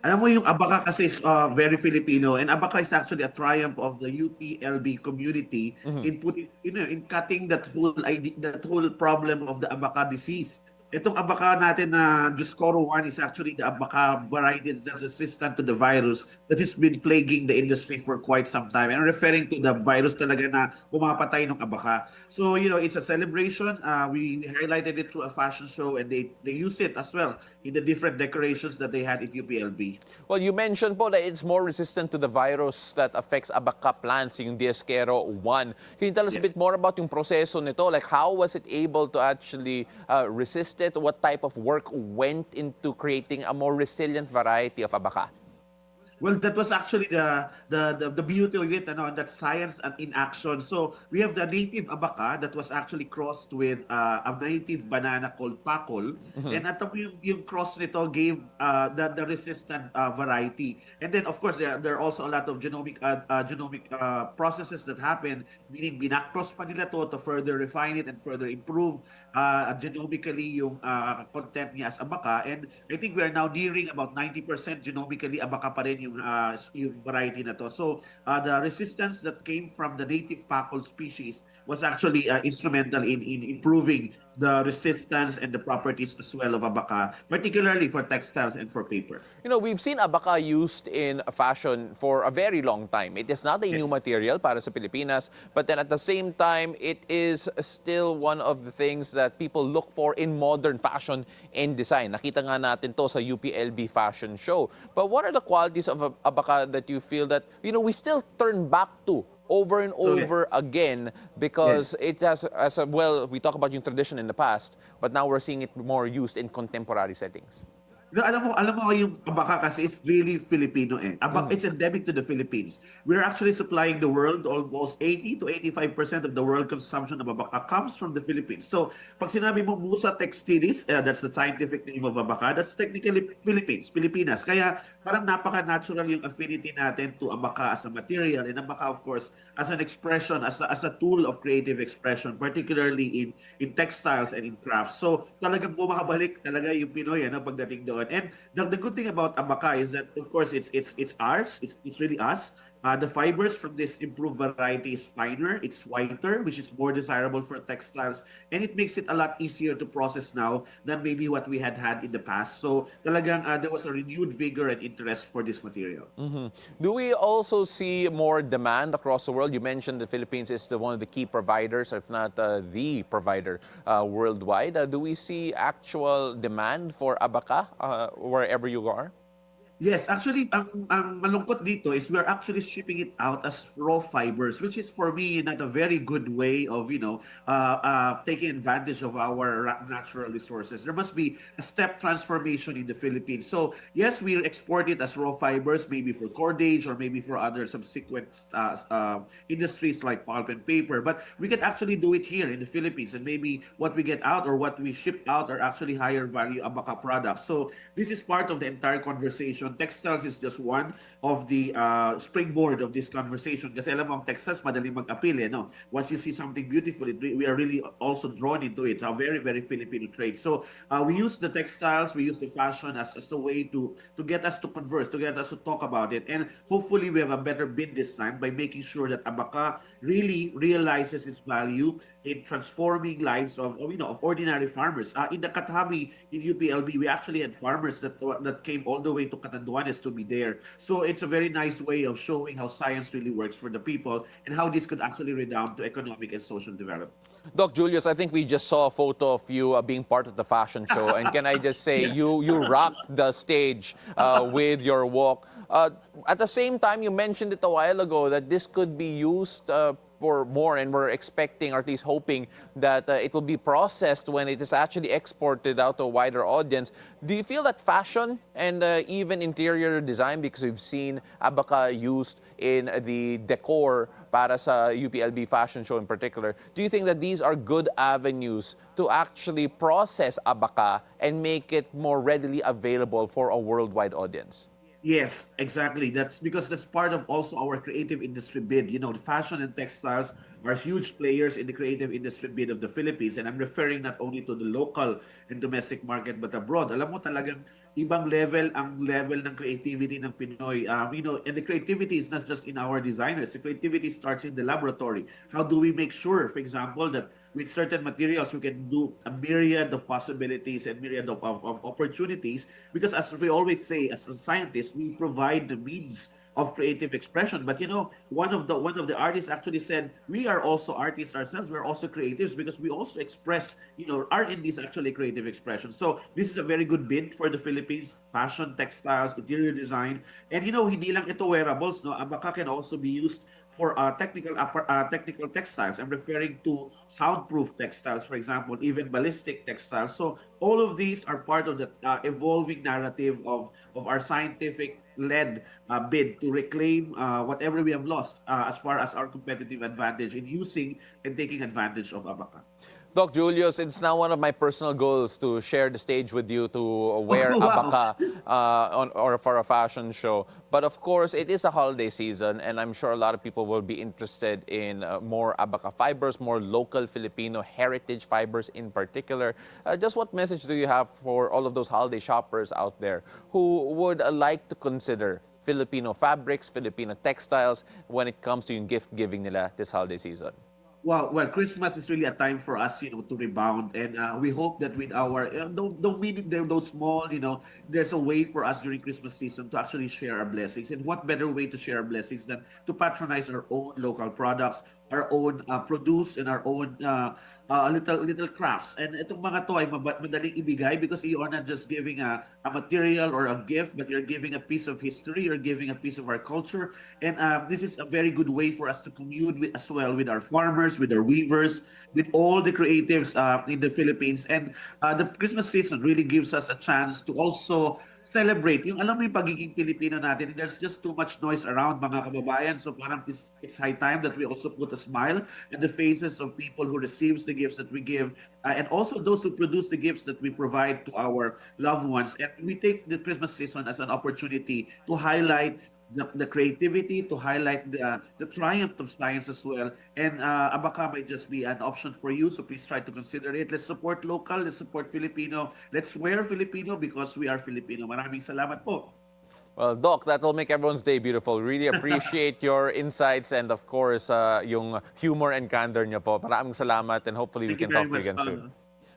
Alam mo, yung Abaca kasi is very Filipino, and Abaca is actually a triumph of the UPLB community in putting, in cutting that whole problem of the Abaca disease. Itong Abaca natin na Dioscoro 1 is actually the Abaca variety that's resistant to the virus that has been plaguing the industry for quite some time. And I'm referring to the virus talaga na pumapatay ng Abaca. So, it's a celebration. We highlighted it through a fashion show, and they use it as well in the different decorations that they had at UPLB. Well, you mentioned po that it's more resistant to the virus that affects Abaca plants, yung Dioscoro 1. Can you tell us a bit more about yung proseso nito? Like, how was it able to actually resist it? What type of work went into creating a more resilient variety of Abaca? Well, that was actually the beauty of it, and that science and in action. So we have the native Abaca that was actually crossed with a native banana called Pakol, and at yung cross nito gave the resistant variety. And then, of course, there are also a lot of genomic processes that happen, meaning binakross pa nila to further refine it and further improve genomically yung content niya as Abaca. And I think we are now nearing about 90% genomically Abaca pa rin yung variety na to. So the resistance that came from the native Pakol species was actually instrumental in improving the resistance and the properties as well of Abaca, particularly for textiles and for paper. We've seen Abaca used in fashion for a very long time. It is not a new material para sa Pilipinas, but then at the same time, it is still one of the things that people look for in modern fashion and design. Nakita nga natin to sa UPLB fashion show. But what are the qualities of Abaca that you feel that, we still turn back to over and over again, because it has, we talk about yung tradition in the past, but now we're seeing it more used in contemporary settings? Alam mo yung Abaca kasi is really Filipino eh. It's endemic to the Philippines. We're actually supplying the world. Almost 80 to 85% of the world consumption of Abaca comes from the Philippines. So, pag sinabi mo Musa textilis, that's the scientific name of Abaca, that's technically Pilipinas. Kaya parang napaka-natural yung affinity natin to Abaca as a material, and Abaca, of course, as an expression, as a tool of creative expression, particularly in textiles and in crafts. So, talagang bumabalik talaga yung Pinoy pagdating doon. And the good thing about Abaca is that, of course, it's ours. It's really us. The fibers from this improved variety is finer, it's whiter, which is more desirable for textiles, and it makes it a lot easier to process now than maybe what we had in the past. So talagang there was a renewed vigor and interest for this material. Do we also see more demand across the world? You mentioned the Philippines is one of the key providers, if not the provider worldwide. Do we see actual demand for abaca wherever you are? Yes, actually, ang malungkot dito is we're actually shipping it out as raw fibers, which is for me not a very good way of, taking advantage of our natural resources. There must be a step transformation in the Philippines. So yes, we export it as raw fibers, maybe for cordage or maybe for other subsequent industries like pulp and paper. But we can actually do it here in the Philippines, and maybe what we get out or what we ship out are actually higher value abaca products. So this is part of the entire conversation. Textiles is just one of the springboard of this conversation. Kasi alam mo, ang textiles, madaling mag-appeal, no? Once you see something beautiful, we are really also drawn into it. A very, very Filipino trait. So we use the textiles, we use the fashion as a way to get us to converse, to get us to talk about it. And hopefully we have a better bid this time by making sure that abaca really realizes its value in transforming lives of ordinary farmers. In the Katabi, in UPLB, we actually had farmers that came all the way to Catanduanes to be there. So it's a very nice way of showing how science really works for the people and how this could actually redound to economic and social development. Doc Julius, I think we just saw a photo of you being part of the fashion show. And can I just say, you rocked the stage with your walk. At the same time, you mentioned it a while ago that this could be used for more, and we're expecting, or at least hoping, that it will be processed when it is actually exported out to a wider audience. Do you feel that fashion and even interior design, because we've seen abaca used in the decor para sa UPLB fashion show in particular, do you think that these are good avenues to actually process abaca and make it more readily available for a worldwide audience? Yes, exactly. That's because that's part of also our creative industry bid. The fashion and textiles are huge players in the creative industry bid of the Philippines. And I'm referring not only to the local and domestic market, but abroad. Alam mo talagang ibang level ang level ng creativity ng Pinoy. And the creativity is not just in our designers. The creativity starts in the laboratory. How do we make sure, for example, that with certain materials, we can do a myriad of possibilities and myriad of opportunities? Because as we always say, as a scientist, we provide the means of creative expression. But one of the artists actually said, we are also artists ourselves. We're also creatives because we also express, R&D is actually creative expression. So this is a very good bid for the Philippines: fashion, textiles, interior design, and hindi lang ito wearables. No, abaca can also be used for technical textiles. I'm referring to soundproof textiles, for example, even ballistic textiles. So all of these are part of the evolving narrative of our scientific-led bid to reclaim whatever we have lost as far as our competitive advantage in using and taking advantage of abaca. Doc Julius, it's now one of my personal goals to share the stage with you to wear abaca or for a fashion show. But of course, it is a holiday season, and I'm sure a lot of people will be interested in more abaca fibers, more local Filipino heritage fibers in particular. Just what message do you have for all of those holiday shoppers out there who would like to consider Filipino fabrics, Filipino textiles when it comes to yung gift giving nila this holiday season? Well, Christmas is really a time for us, to rebound, and we hope that with our don't mean those small, there's a way for us during Christmas season to actually share our blessings. And what better way to share our blessings than to patronize our own local products, our own produce, and our own little crafts. And itong mga to ay madaling ibigay because you are not just giving a material or a gift, but you're giving a piece of history, you're giving a piece of our culture. And this is a very good way for us to commune as well with our farmers, with our weavers, with all the creatives in the Philippines. And the Christmas season really gives us a chance to also celebrate yung alam mo yung pagiging Pilipino natin. There's just too much noise around, mga kababayan, so parang it's high time that we also put a smile in the faces of people who receives the gifts that we give, and also those who produce the gifts that we provide to our loved ones. And we take the Christmas season as an opportunity to highlight the creativity, to highlight the triumph of science as well. And abaca might just be an option for you, so please try to consider it. Let's support local, let's support Filipino, let's wear Filipino because we are Filipino. Maraming salamat po. Well, Doc, that will make everyone's day beautiful. Really appreciate your insights and of course, yung humor and candor niyo po. Maraming salamat and hopefully we can talk to you again soon.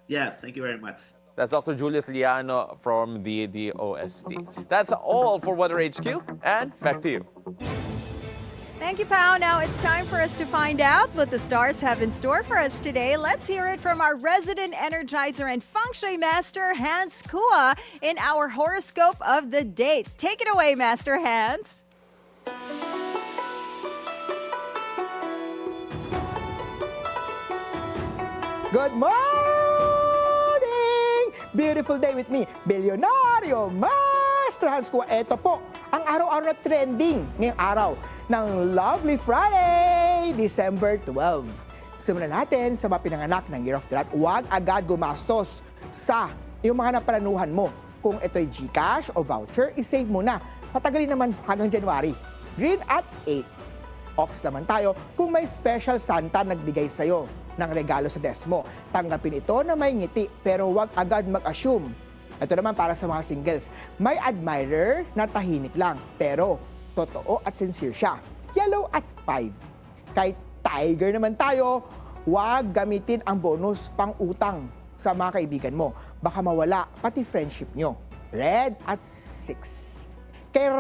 Yes, thank you very much. That's Dr. Julius Liano from the DOST. That's all for Weather HQ, and back to you. Thank you, Pao. Now it's time for us to find out what the stars have in store for us today. Let's hear it from our resident energizer and feng shui master, Hanz Cua, in our horoscope of the day. Take it away, Master Hanz. Good morning! Beautiful day with me, Bilyonaryo Master Hanz Cua. Ito po, ang araw-araw na trending ngayong araw ng Lovely Friday, December 12. Simulan natin sa mga pinanganak ng Year of the Rat. Huwag agad gumastos sa yung mga napalanuhan mo. Kung ito'y GCash o voucher, isave mo na. Patagalin naman hanggang January. Green at 8. Ox naman tayo kung may special Santa nagbigay sa'yo ng regalo sa desk mo. Tanggapin ito na may ngiti pero huwag agad mag-assume. Ito naman para sa mga singles. May admirer na tahimik lang pero totoo at sincere siya. Yellow at 5. Kay Tiger naman tayo, huwag gamitin ang bonus pang utang sa mga kaibigan mo. Baka mawala pati friendship nyo. Red at 6. Kay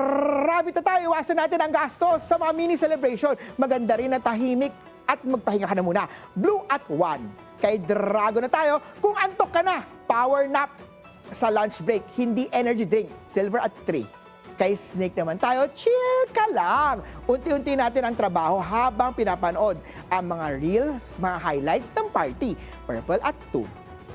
Rabbit na tayo, iwasan natin ang gastos sa mga mini celebration. Maganda rin na tahimik at magpahinga ka na muna. Blue at 1. Kay Dragon na tayo, kung antok ka na, power nap sa lunch break, hindi energy drink. Silver at 3. Kay Snake naman tayo, chill ka lang. Unti-unti natin ang trabaho habang pinapanood ang mga reels, mga highlights ng party. Purple at 2.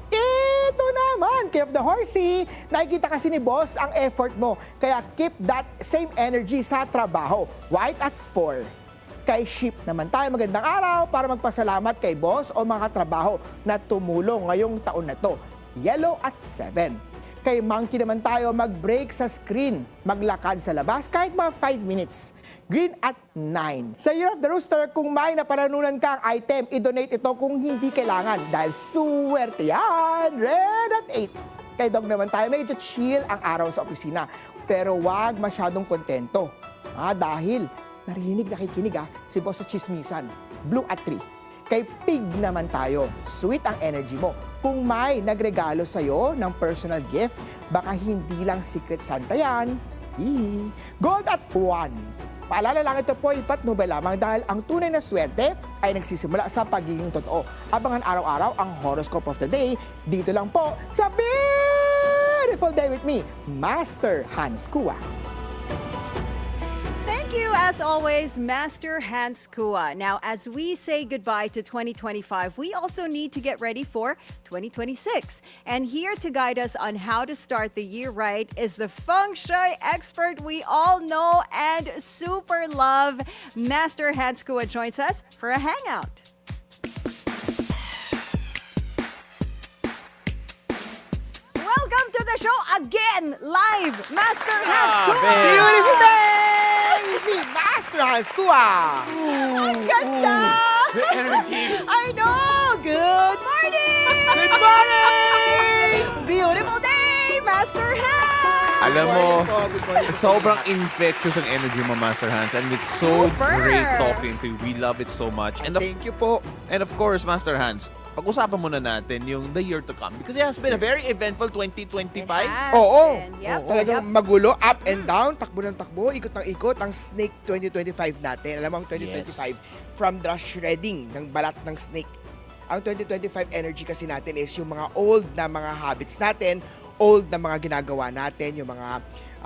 Ito naman, Care of the Horsey. Nakikita kasi ni boss ang effort mo. Kaya keep that same energy sa trabaho. White at 4. Kay Sheep naman tayo, magandang araw para magpasalamat kay boss o mga trabaho na tumulong ngayong taon na to. Yellow at 7. Kay Monkey naman tayo, mag-break sa screen. Maglakad sa labas kahit mga 5 minutes. Green at 9. Sa Year of the Rooster, kung may napalanunan kang item, i-donate ito kung hindi kailangan dahil suwerte yan. Red at 8. Kay Dog naman tayo, medyo chill ang araw sa opisina. Pero wag masyadong kontento. Dahil nakikinig si boss sa chismisan. Blue at 3. Kay Pig naman tayo, sweet ang energy mo. Kung may nagregalo sa'yo ng personal gift, baka hindi lang Secret Santa yan. Gold at 1. Paalala lang, ito po ipatnubay lamang dahil ang tunay na swerte ay nagsisimula sa pagiging totoo. Abangan araw-araw ang horoscope of the day dito lang po sa Beautiful Day with me, Master Hanz Cua. Thank you, as always, Master Hanz Cua. Now, as we say goodbye to 2025, we also need to get ready for 2026. And here to guide us on how to start the year right is the Feng Shui expert we all know and super love. Master Hanz Cua joins us for a hangout. Welcome to the show again, live, Master Hanz Cua. Beautiful day! Me, Master Hanz Cua. Ang ganda! The energy. I know! Good morning! Good morning! Beautiful day, Master Hanz! Alam mo, Good morning. sobrang infectious ang energy mo, Master Hanz, and it's so Super. great talking to you. We love it so much. Thank you po. And of course, Master Hanz, pag-usapan muna natin yung the year to come because it has been a very eventful 2025. Oo. Yep. Talagang magulo, up and down, takbo ng takbo, ikot ng ikot, ang Snake 2025 natin. Alam mo, ang 2025, from the shredding ng balat ng snake. Ang 2025 energy kasi natin is yung mga old na mga habits natin, old na mga ginagawa natin, yung mga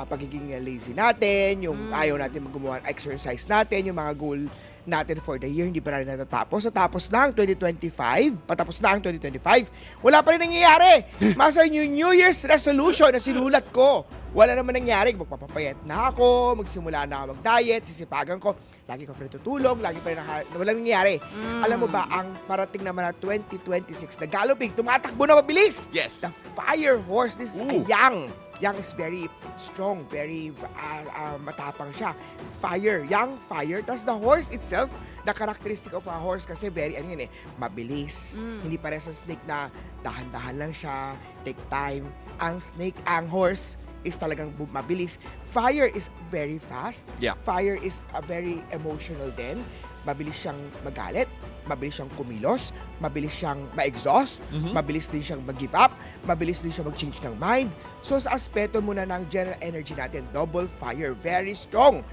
pagiging lazy natin, yung ayaw natin gumawa ng exercise natin, yung mga goal natin for the year, hindi pa rin natatapos. Natapos na ang 2025, patapos na ang 2025, wala pa rin nangyayari. Master, yung New Year's resolution na sinulat ko, wala naman nangyari. Magpapapayat na ako, magsimula na ako mag-diet, sisipagan ko, lagi ko pa rin tutulog, lagi pa rin walang nangyayari. Alam mo ba, ang parating naman na 2026 na galloping, tumatakbo na mabilis. Yes. The fire horse, this is a young. Young is very strong, very matapang siya. Fire, young fire. Tapos the horse itself, the characteristic of a horse kasi very, mabilis. Hindi pareha sa snake na dahan-dahan lang siya, take time. Ang snake, ang horse, is talagang mabilis. Fire is very fast. Yeah. Fire is very emotional din. Mabilis siyang magalit, mabilis siyang kumilos, mabilis siyang ma-exhaust, mabilis din siyang mag-give up, mabilis din siyang mag-change ng mind. So sa aspeto muna ng general energy natin, double fire, very strong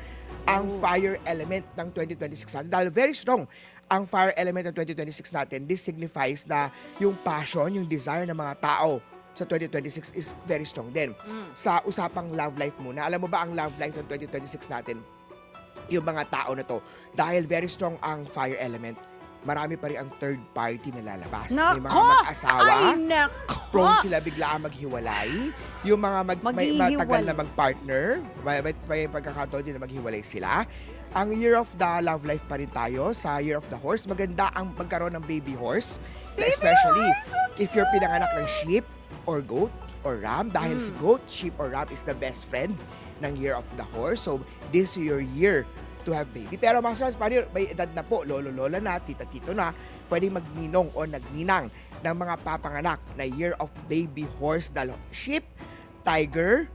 ang fire element ng 2026 natin. Dahil very strong ang fire element ng 2026 natin, this signifies na yung passion, yung desire ng mga tao sa 2026 is very strong din. Sa usapang love life muna, alam mo ba ang love life ng 2026 natin? Yung mga tao na to, dahil very strong ang fire element, marami pa rin ang third party na lalabas. May mga mag-asawa, prone sila biglaan maghiwalay. Yung mga may matagal na mag-partner, may pagkakataon din na maghiwalay sila. Ang year of the love life pa rin tayo, sa year of the horse. Maganda ang magkaroon ng baby horse. Especially if you're pinanganak ng sheep or goat or ram. Dahil si goat, sheep or ram is the best friend ng year of the horse. So this is your year to have baby. Pero mga sons, may edad na po, lolo-lola na, tita-tito na, pwedeng magninong o nagninang ng mga papanganak na year of baby horse. Dahil sheep, tiger,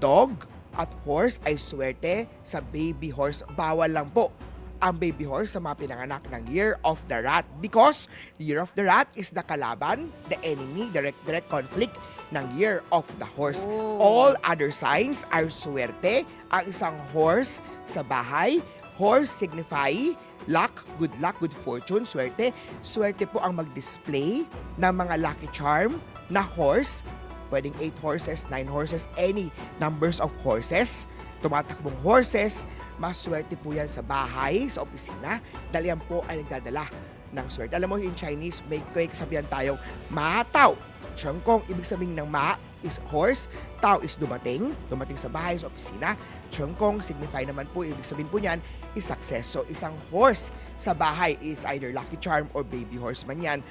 dog, at horse ay swerte sa baby horse. Bawal lang po ang baby horse sa mga pinanganak ng year of the rat because the year of the rat is the kalaban, the enemy, direct conflict ng year of the horse. All other signs are swerte. Ang isang horse sa bahay, horse signify luck, good fortune, swerte. Swerte po ang mag-display ng mga lucky charm na horse. Pwedeng 8 horses, 9 horses, any numbers of horses, tumatakbong horses, mas swerte po yan sa bahay, sa opisina, dahil yan po ay nagdadala ng swerte. Alam mo, in Chinese, may kasabihan tayong matao. Chengkong, ibig sabihin ng ma is horse, tao is dumating sa bahay, sa opisina. Chengkong, signify naman po, ibig sabihin po niyan is success. So, isang horse sa bahay is either lucky charm or baby horse man yan,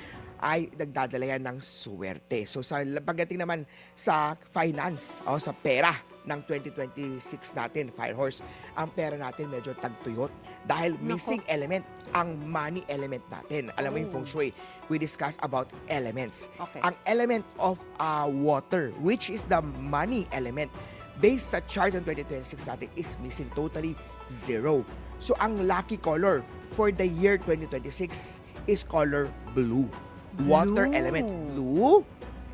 ay nagdadala yan ng swerte. So sa pagdating naman sa finance o sa pera ng 2026 natin, fire horse, ang pera natin medyo tagtuyot dahil missing element ang money element natin. Alam mo yung Feng Shui, we discuss about elements. Okay. Ang element of water, which is the money element, based sa chart ng 2026 natin is missing, totally zero. So ang lucky color for the year 2026 is color blue. Water element, blue,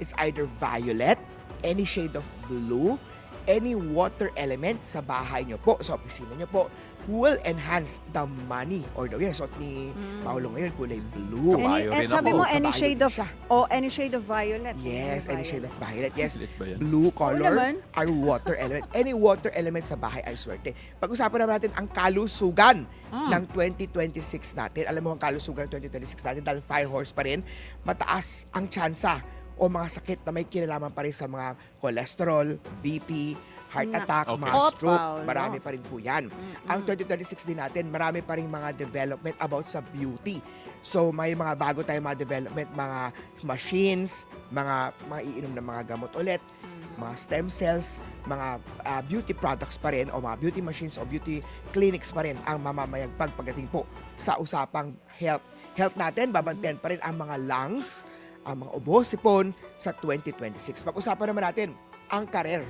it's either violet, any shade of blue, any water element sa bahay nyo po, sa opisina nyo po, will enhance the money or the suot ni Paolo ngayon, kulay blue. Kabayo rin Sabi ako. mo, any Kabayo shade din of, siya. any shade of violet. Yes, any shade of violet. Yes, Violet ba yan? blue color naman. are water element. Any water element sa bahay ay swerte. Pag-usapan naman natin ang kalusugan ng 2026 natin. Alam mo ang kalusugan ng 2026 natin dahil fire horse pa rin, mataas ang tsansa o mga sakit na may kinalaman pa rin sa mga cholesterol, BP, heart attack, Okay. mga stroke, Paolo. marami pa rin po yan. Ang 2026 din natin, marami pa rin mga development about sa beauty. So may mga bago tayong mga development, mga machines, mga iinom ng mga gamot ulit, mga stem cells, mga beauty products pa rin o mga beauty machines o beauty clinics pa rin ang mamamayagpag pagdating po sa usapang health. Health natin, babantayan pa rin ang mga lungs, ang mga ubo, sipon sa 2026. Pag-usapan naman natin ang karera.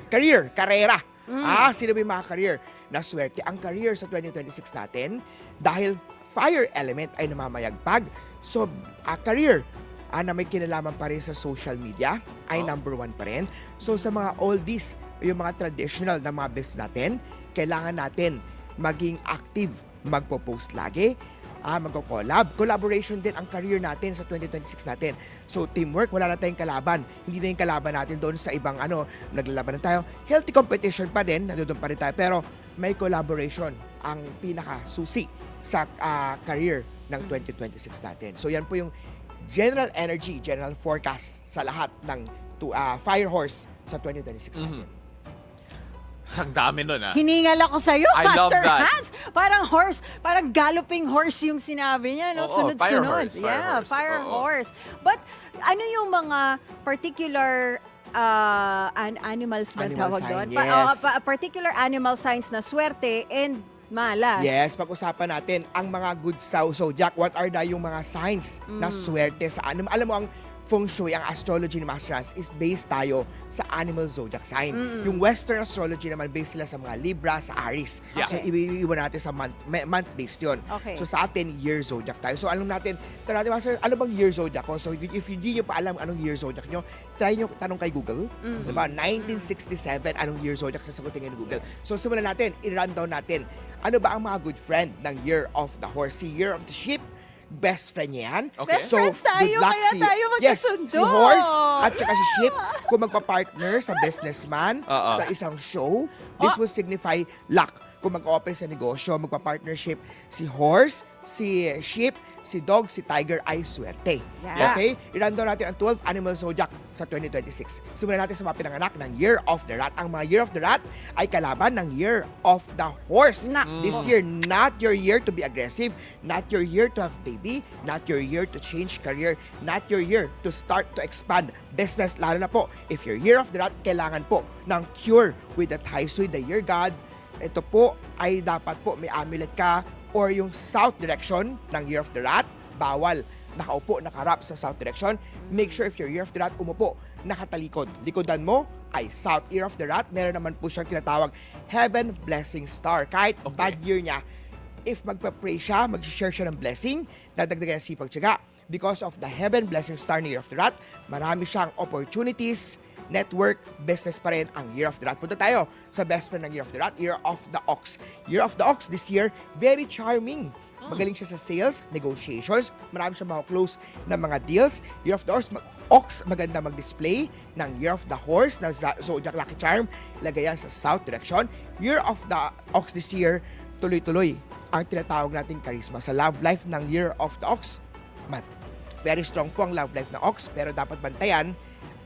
Sino ba yung mga career na swerte? Ang career sa 2026 natin, dahil fire element ay namamayagpag. So, career na may kinalaman pa rin sa social media ay number 1 pa rin. So, sa mga oldies, yung mga traditional na mga business natin, kailangan natin maging active, magpo-post lagi, magko-collab. Collaboration din ang career natin sa 2026 natin. So, teamwork, wala na tayong kalaban. Hindi na yung kalaban natin doon sa ibang naglalaban na tayo. Healthy competition pa din, nandoon pa rin tayo. Pero may collaboration ang pinaka-susi sa career ng 2026 natin. So, yan po yung general energy, general forecast sa lahat ng fire horse sa 2026 natin. Sang dami nun Hiningal ako sa'yo, I love Master that. Hanz. Parang horse, parang galloping horse yung sinabi niya, no? Oo, Sunod-sunod. fire horse. Fire Oo. horse. But ano yung mga particular animals ba Animal tawag sign, doon? yes. Particular animal signs na swerte and malas. Yes, pag-usapan natin ang mga good zodiac. What are yung mga signs na swerte sa animal? Alam mo, ang Feng Shui, ang astrology ni Master Hanz is based tayo sa animal zodiac sign. Yung Western astrology naman based sila sa mga Libra, sa Aries. Yeah. So iiwan natin sa month-based yun. Okay. So sa atin, year zodiac tayo. So alam natin, tanong natin, Master, ano bang year zodiac ko? So if hindi nyo pa alam anong year zodiac nyo, try nyo tanong kay Google. Diba? 1967, anong year zodiac, sasagutin ngayon ni Google. So simulan natin, i-rundown natin, ano ba ang mga good friend ng year of the horse? Si year of the sheep, best friend niya yan. Okay. Best friends tayo, good luck kaya tayo magkasundo. Yes, si horse at saka si sheep, kung magpa-partner sa businessman, Oo. sa isang show, this will signify luck. Kung mag-operate sa negosyo, magpa-partnership, si horse, si sheep, si dog, si tiger ay swerte. Yeah. Okay? I-rundown natin ang 12 animal zodiac sa 2026. Simulan natin sa mga pinanganak ng Year of the Rat. Ang mga Year of the Rat ay kalaban ng Year of the Horse. This year, not your year to be aggressive, not your year to have baby, not your year to change career, not your year to start to expand business. Lalo na po, if your Year of the Rat, kailangan po ng cure with the Feng Shui, the Year God. Ito po ay dapat po may amulet ka or yung south direction ng Year of the Rat. Bawal nakaupo, nakaharap sa south direction. Make sure if your Year of the Rat, umupo, nakatalikod. Likodan mo ay south. Year of the Rat, meron naman po siyang tinatawag Heaven Blessing Star. Kahit bad year niya, if magpa-pray siya, mag-share siya ng blessing, dadagdagan ang sipag tiyaga. Because of the Heaven Blessing Star ni Year of the Rat, marami siyang opportunities, network, business pa rin ang Year of the Rat. Punta tayo sa best friend ng Year of the Rat, Year of the Ox. Year of the Ox this year, very charming. Magaling siya sa sales, negotiations, marami siyang mga close na mga deals. Year of the Ox, maganda mag-display ng Year of the Horse na Zodiac Lucky Charm. Lagay yan sa south direction. Year of the Ox this year, tuloy-tuloy ang tinatawag nating charisma. Sa love life ng Year of the Ox, very strong po ang love life ng Ox, pero dapat bantayan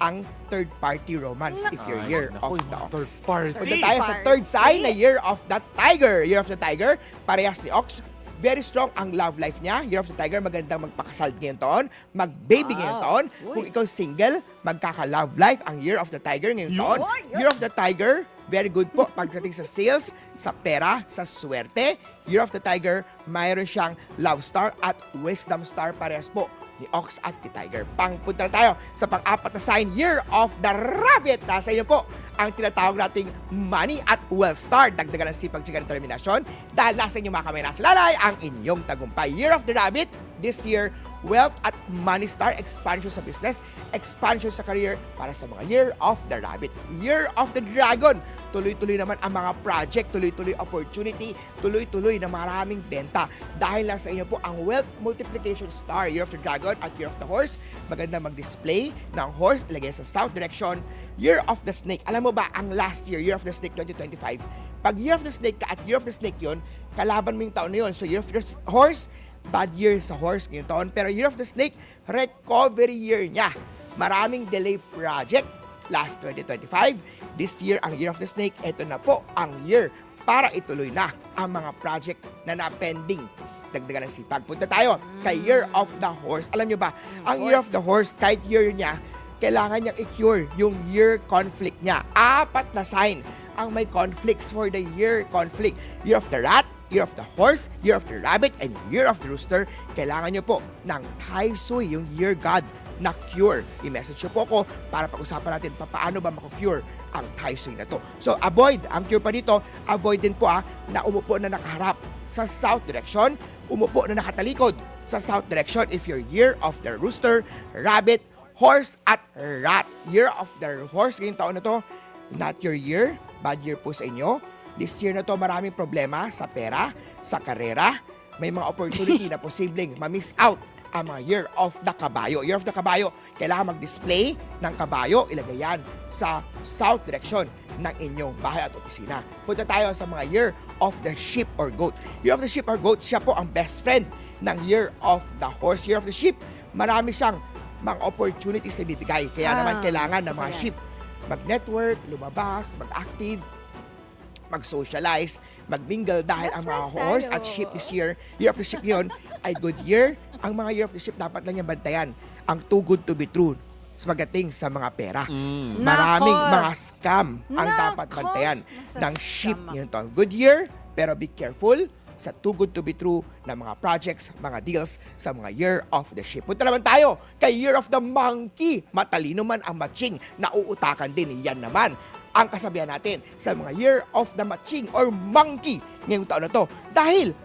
ang third-party romance if you're Year of the Ox. Punta tayo sa third sign na Year of the Tiger. Year of the Tiger, parehas ni Ox. Very strong ang love life niya. Year of the Tiger, magandang magpakasal ngayong taon, mag-baby ngayong taon. Kung ikaw single, magkaka-love life ang Year of the Tiger ngayong taon. Year of the Tiger, very good po pagdating sa sales, sa pera, sa swerte. Year of the Tiger, mayroon siyang love star at wisdom star, parehas po ni Ox at ni Tiger. Punta na tayo sa pang-apat na sign, Year of the Rabbit. Nasa inyo po ang tinatawag nating money at wealth star. Dagdagan ng sipag, tiyaga, determinasyon. Dahil nasa inyo mga kamay nasa lalay ang inyong tagumpay. Year of the Rabbit, this year, wealth at money star, expansion sa business, expansion sa career para sa mga Year of the Rabbit. Year of the Dragon, tuloy-tuloy naman ang mga project, tuloy-tuloy opportunity, tuloy-tuloy na maraming benta. Dahil lang sa inyo po ang wealth multiplication star, Year of the Dragon at Year of the Horse. Maganda mag-display ng horse, ilagay sa south direction. Year of the Snake, alam mo ba ang last year, Year of the Snake 2025, pag Year of the Snake ka at Year of the Snake yun, kalaban mo yung taon na yun. So Year of the Horse, bad year sa horse ngayong taon. Pero Year of the Snake, recovery year niya. Maraming delay project last 2025. This year, ang Year of the Snake, ito na po ang year para ituloy na ang mga project na na-pending. Dagdagan ng sipag. Punta tayo kay Year of the Horse. Alam nyo ba, ang Year of the Horse, kahit year niya, kailangan niyang i-cure yung year conflict niya. 4 na sign ang may conflicts for the year conflict. Year of the Rat, Year of the Horse, Year of the Rabbit, and Year of the Rooster. Kailangan niyo po ng Feng Shui, yung Year God na cure. I-message niyo po ako para pag-usapan natin paano ba mako-cure ang Feng Shui na to. So, avoid. Ang cure pa dito, avoid din po na umupo na nakaharap sa south direction, umupo na nakatalikod sa south direction if you're Year of the Rooster, Rabbit, Horse, at Rat. Year of the Horse, ngayong taon na to, not your year, bad year po sa inyo. This year na to, maraming problema sa pera, sa karera. May mga opportunity na posibleng ma-miss out ang mga Year of the Kabayo. Year of the Kabayo, kailangan mag-display ng kabayo, ilagay yan sa south direction ng inyong bahay at opisina. Punta tayo sa mga Year of the Sheep or Goat. Year of the Sheep or Goat, siya po ang best friend ng Year of the Horse. Year of the Sheep, marami siyang mga opportunities na bibigay. Kaya naman kailangan ng mga sheep mag-network, lumabas, mag-active, mag-socialize, mag-mingle dahil ang mga horse at sheep this year, Year of the Sheep yun, ay good year. Ang mga Year of the Sheep, dapat lang yung bantayan ang too good to be true pagdating sa mga pera. Maraming mga scam ang dapat bantayan ng sheep yun to. Good year, pero be careful. sa too good to be true na mga projects, mga deals sa mga Year of the Sheep. Punta naman tayo kay Year of the Monkey. Matalino man ang matching, nauutakan din. Yan naman ang kasabihan natin sa mga Year of the Matching or Monkey ngayong taon na to. Dahil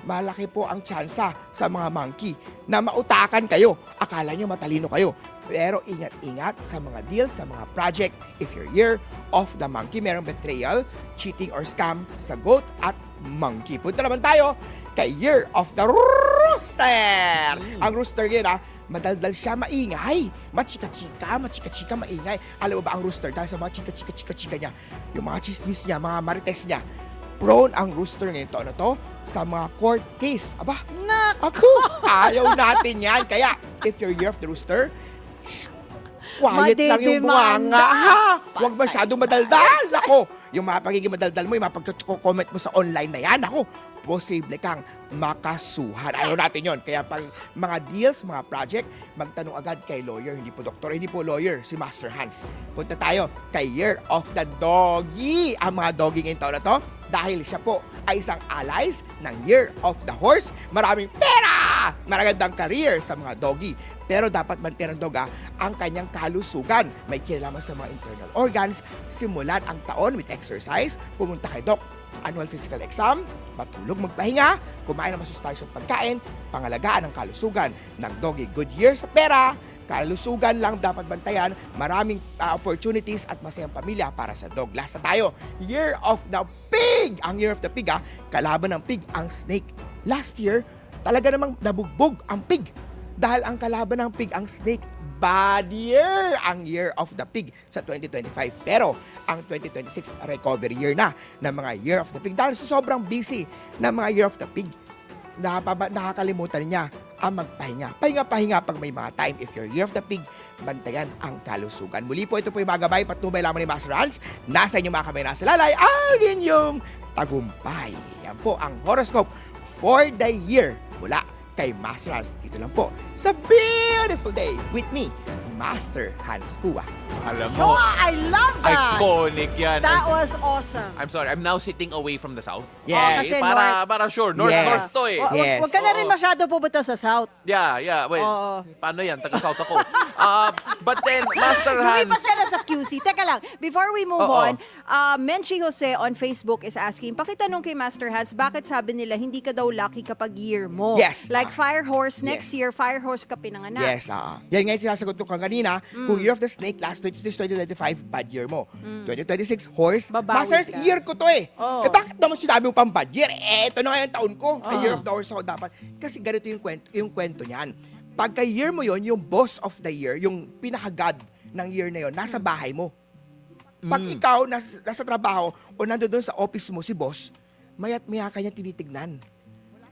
malaki po ang tsansa sa mga monkey na mautakan kayo. Akala nyo matalino kayo. Pero ingat-ingat sa mga deals, sa mga project. If you're Year of the Monkey, merong betrayal, cheating or scam sa goat at monkey. Punta naman tayo kay Year of the Rooster. Ang rooster ngayon madaldal siya, maingay. Machika-chika, maingay. Alam mo ba ang rooster dahil sa mga chika-chika niya, yung mga chismis niya, mga marites niya, prone ang rooster ngayong taon na to sa mga court case. Aba, ako, ayaw natin yan. Kaya, if you're Year of the Rooster, quiet lang yung bunganga, ha? Huwag masyadong madaldal. Ako, yung mga pagiging madaldal mo, yung mga pagko-comment mo sa online na yan, ako, posible kang makasuhan. Ayaw natin yon. Kaya pag mga deals, mga project, magtanong agad kay lawyer, hindi po doktor, hindi po lawyer, si Master Hanz. Punta tayo kay Year of the Doggy. Ang mga doggy ngayong taon na to, dahil siya po ay isang allies ng Year of the Horse. Maraming pera! Maragandang career sa mga doggy. Pero dapat mantin ng dog ang kanyang kalusugan. May kinalaman sa mga internal organs. Simulan ang taon with exercise. Pumunta kay doc. Annual physical exam. Matulog, magpahinga. Kumain ng masustansyong pagkain. Pangalagaan ang kalusugan ng doggy. Good year sa pera. Kalusugan lang dapat bantayan. Maraming opportunities at masayang pamilya para sa dog. Last na tayo. Year of the Pig! Ang Year of the Pig kalaban ng pig ang snake. Last year, talaga namang nabugbog ang pig. Dahil ang kalaban ng pig ang snake. Bad year ang Year of the Pig sa 2025. Pero ang 2026 recovery year na ng mga Year of the Pig. Dahil sa sobrang busy ng mga Year of the Pig, nakakalimutan niya ang magpahinga. Pahinga-pahinga pag may mga time. If you're Year of the Pig, bantayan ang kalusugan. Muli po, ito po yung mga gabay patnubay lamang ni Master Hanz. Nasa inyo mga kamay, nasa lalay, ang inyong tagumpay. Yan po ang horoscope for the year mula kay Master Hanz. Dito lang po sa Beautiful Day with me, Master Hanz Cua. Alam mo, I love that. iconic yan. That was awesome. I'm sorry, I'm now sitting away from the south. Yes. kasi para sure, north to eh. Yes. Huwag ka na rin masyado pupunta sa South. Yeah. Well, Oo. paano yan? Taga-south ako. But then, Master Hanz, Lumipas na sa QC. Teka lang, before we move Oo. on, Menchi Jose on Facebook is asking, pakitanong kay Master Hanz, bakit sabi nila hindi ka daw lucky kapag year mo? Yes. Like Fire Horse, next Yes. year, Fire Horse ka pinanganak. Yes, Yan nga yung sinasagot ko kanina. Kung Year of the Snake, last 2025, bad year mo. 2026, Horse. Babawi Masters, ka. year ko to eh. Oo. Bakit naman sinabi mo pang bad year? Ito na nga yung taon ko. Year of the Horse ako dapat. Kasi ganito yung kwento niyan. Pagka year mo yon, yung boss of the year, yung pinaka-god ng year na yon, nasa bahay mo. Pag ikaw, nasa trabaho, o nandoon sa office mo, si boss, maya't maya kanya tinitignan.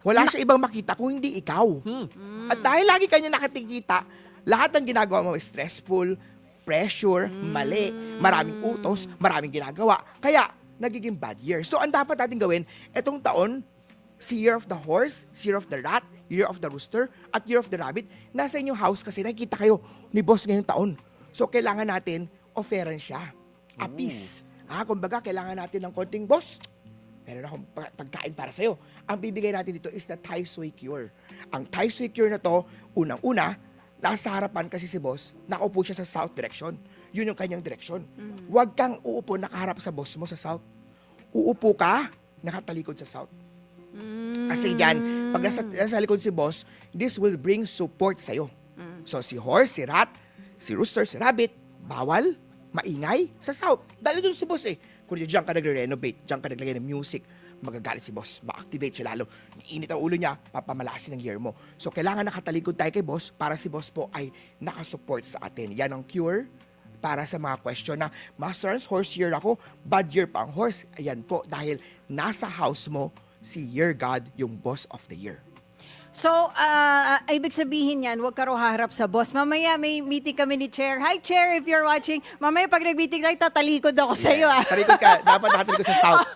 Wala siya ibang makita kung hindi ikaw. At dahil lagi kanya nakatikita, lahat ng ginagawa mo is stressful, pressure, mali, maraming utos, maraming ginagawa. Kaya, nagiging bad year. So, ang dapat natin gawin, etong taon, si Year of the Horse, Year of the Rat, Year of the Rooster, at Year of the Rabbit, nasa inyong house kasi nakikita kayo ni boss ngayong taon. So, kailangan natin offeran siya. Apis. Kumbaga, kailangan natin ng konting boss. Meron akong pagkain para sa'yo. Ang bibigay natin dito is the Tai Sui Cure. Ang Tai Sui Cure na to, unang-una, nasa harapan kasi si boss, nakaupo siya sa south direction. Yun yung kanyang direction. Huwag kang uupo nakaharap sa boss mo sa south. Uupo ka, nakatalikod sa south. Kasi yan, pag nasa likod si boss, this will bring support sa'yo. So si horse, si rat, si rooster, si rabbit, bawal, maingay sa south. Dahil doon si boss eh. Kung diyan ka nagre-renovate, diyan ka naglagay ng music, magagalit si boss, ma-activate siya lalo. Init ang ulo niya, papamalasin ng year mo. So, kailangan nakatalikod tayo kay boss para si boss po ay nakasupport sa atin. Yan ang cure para sa mga question na, Master Hanz, horse year ako, bad year pa ang horse. Ayan po, dahil nasa house mo si year God, yung boss of the year. So, ibig sabihin yan, huwag ka raw haharap sa boss. Mamaya may meeting kami ni Chair. Hi, Chair, if you're watching. Mamaya pag nag-meeting tayo, tatalikod ako sa iyo. Talikod ka. Dapat nakatalikod sa south.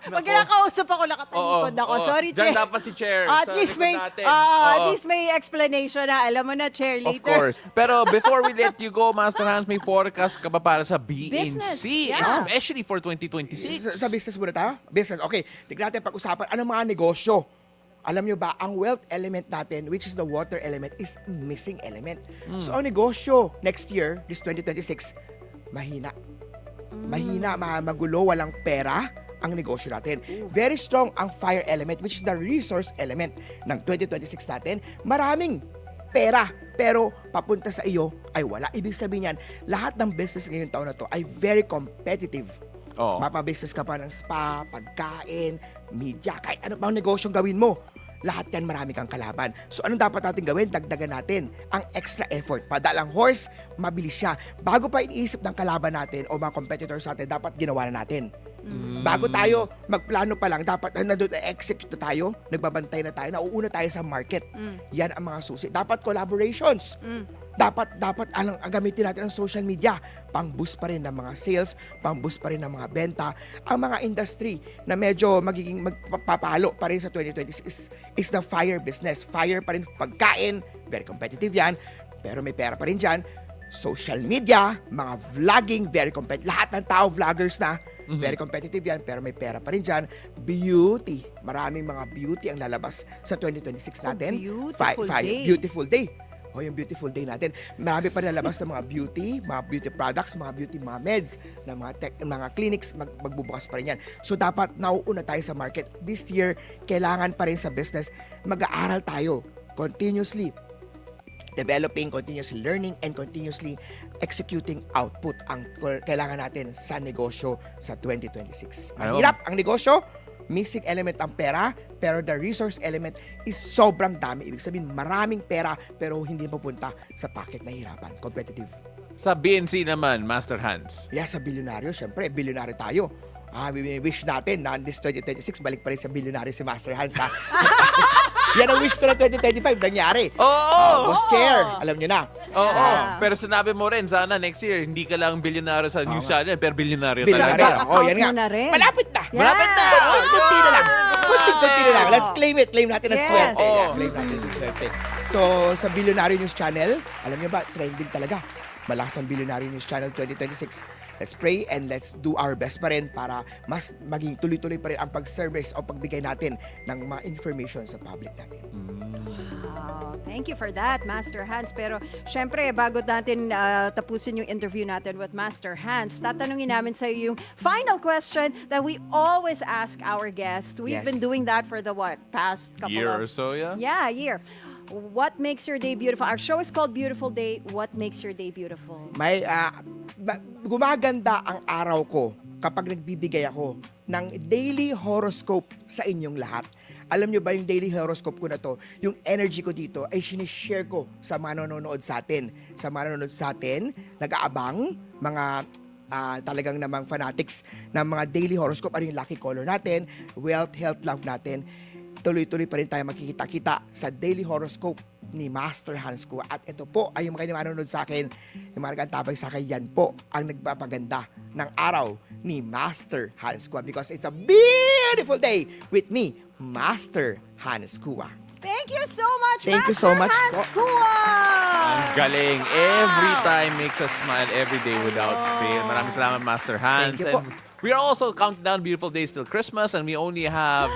Pag kinakausap ako, nakatalikod ako. Sorry, Chair. Diyan dapat si Chair. At sa least likod may, natin. at least may explanation na. Alam mo na, Chair, later. Of course. Pero before we let you go, Master Hanz, may forecast ka ba para sa Business, BNC? yeah. Especially for 2026. Sa business muna tayo? Business, okay. Tignan natin pag-usapan. Anong mga negosyo? Alam nyo ba, ang wealth element natin, which is the water element, is missing element. So, ang negosyo next year, this 2026, mahina. Mahina, magulo, walang pera ang negosyo natin. Very strong ang fire element, which is the resource element ng 2026 natin. Maraming pera, pero papunta sa iyo ay wala. Ibig sabihin yan, lahat ng business ngayong taon na to ay very competitive. Oo. Mapabusiness ka pa ng spa, pagkain, media, kahit ano pang negosyong gawin mo. Lahat yan marami kang kalaban. So anong dapat natin gawin? Dagdagan natin ang extra effort. Padalang horse, mabilis siya. Bago pa iniisip ng kalaban natin o mga competitors natin, dapat ginawa na natin. Bago tayo magplano pa lang, dapat nandun execute na tayo, nagbabantay na tayo, nauuna tayo sa market. Yan ang mga susi. Dapat collaborations. Dapat ang gamitin natin ang social media. Pang-boost pa rin ng mga sales, pang-boost pa rin ng mga benta. Ang mga industry na medyo magiging magpapalo pa rin sa 2026 is the fire business. Fire pa rin pagkain, very competitive yan, pero may pera pa rin dyan. Social media, mga vlogging, very competitive. Lahat ng tao vloggers na, very competitive yan, pero may pera pa rin dyan. Beauty, maraming mga beauty ang lalabas sa 2026 natin. Beautiful day. Beautiful day. O yung beautiful day natin. Marami pa nalabas sa mga beauty products, mga beauty, mga meds, na mga clinics, magbubukas pa rin yan. So dapat nauuna tayo sa market. This year, kailangan pa rin sa business, mag-aaral tayo continuously. Developing, continuously learning, and continuously executing output ang kailangan natin sa negosyo sa 2026. Mahirap ang negosyo, missing element ang pera, pero the resource element is sobrang dami. Ibig sabihin, maraming pera, pero hindi pupunta sa pocket na hirapan. Competitive. Sa BNC naman, Master Hanz. Yeah, sa bilyonaryo, syempre, bilyonaryo tayo. We wish natin na this 2026, balik pa rin sa bilyonaryo si Master Hanz, ha? Yan ang wish ko na 2025, nangyari. Boss Chair, alam nyo na. Oo. Pero sinabi mo rin, sana next year, hindi ka lang bilyonaryo sa news channel, pero bilyonaryo Bilyonaryo. talaga. Yan nga. Account mo na rin. Malapit na. Yeah. Malapit na. Kunti na lang. Kunti na lang. Let's claim it. Claim natin ang Yes. swerte. Oo. Yeah, claim natin sa swerte. So, sa Bilyonaryo News Channel, alam niyo ba, trending talaga. Malakas ang Bilyonaryo News Channel 2026. Let's pray and let's do our best pa rin para mas maging tuloy-tuloy pa rin ang pag-service o pagbigay natin ng mga information sa public natin. Wow, thank you for that, Master Hanz. Pero syempre, bago natin tapusin yung interview natin with Master Hanz, tatanungin namin sa iyo yung final question that we always ask our guests. We've Yes. been doing that for the past couple Year of... or so, yeah? Yeah, a year. What makes your day beautiful? Our show is called Beautiful Day. What makes your day beautiful? May gumaganda ang araw ko kapag nagbibigay ako ng daily horoscope sa inyong lahat. Alam nyo ba yung daily horoscope ko na to, yung energy ko dito ay sinishare ko sa mga nanonood sa atin. Sa mga nanonood sa atin, nag-aabang, mga talagang namang fanatics ng mga daily horoscope. Ano yung lucky color natin, wealth, health, love natin. Tuloy-tuloy pa rin tayo makikita-kita sa daily horoscope ni Master Hanz Cua. At ito po ay yung mga manonood sa akin, yung mga nagkantabay sa akin, yan po ang nagpapaganda ng araw ni Master Hanz Cua because it's a beautiful day with me, Master Hanz Cua. Thank you so much, Thank Master you so much Hanz po. Cua! Ang galing. Every time makes us smile every day without fail. Maraming salamat, Master Hanz. Thank you po. And we are also counting down beautiful days till Christmas and we only have...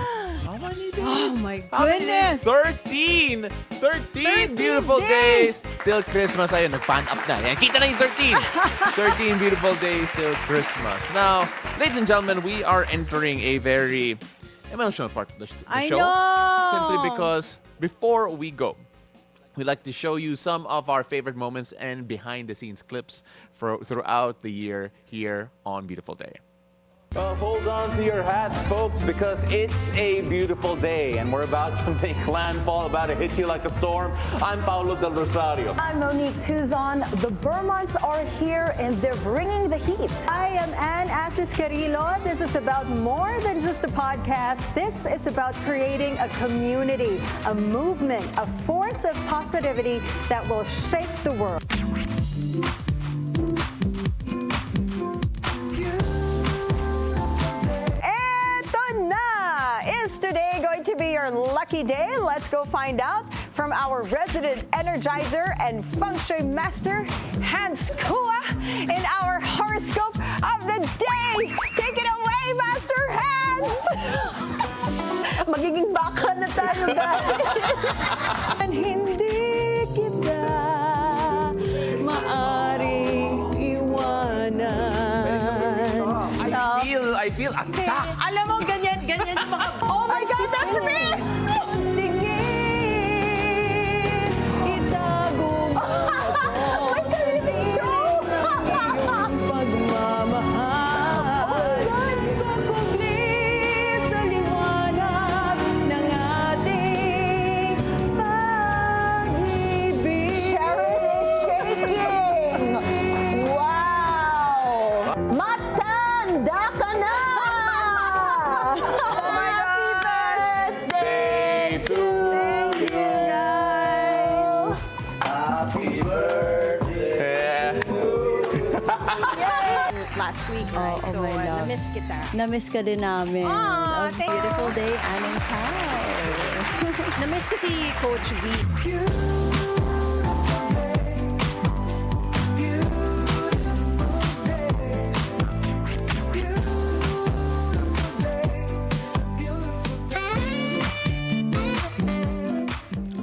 How many days? Oh my How many days? goodness! 13 beautiful days till Christmas. Ayun, nag-pan up na. Yan, kita na yung 13. 13 beautiful days till Christmas. Now, ladies and gentlemen, we are entering a very emotional part of the I show. know! Simply because before we go, we like to show you some of our favorite moments and behind-the-scenes clips throughout the year here on Beautiful Day. Well, hold on to your hats, folks, because it's a beautiful day and we're about to make landfall, about to hit you like a storm. I'm Paolo del Rosario. I'm Monique Tuzon. The Burmonts are here and they're bringing the heat. I am Asis-Carilo. This is about more than just a podcast. This is about creating a community, a movement, a force of positivity that will shake the world. Is today going to be your lucky day? Let's go find out from our resident energizer and Feng Shui master, Hanz Cua, in our horoscope of the day. Take it away, Master Hanz! Magiging baka na tayo, guys. And hindi kita maaring iwanan. I feel attacked. Alam mo, ganyan yung mga... Oh my God, that's me! Tingin, itago mo ako. May sariling show! Iyong pagmamahal. Pagkugli sa liwanag ng ating pag-ibig. Sharon is shaking! Wow! Matanda ka na! Last week, right? Oh, So, my love. na-miss kita. Na-miss ka din namin. Aw, A thank you. beautiful day, Anong Cow. Na-miss ko si Coach V.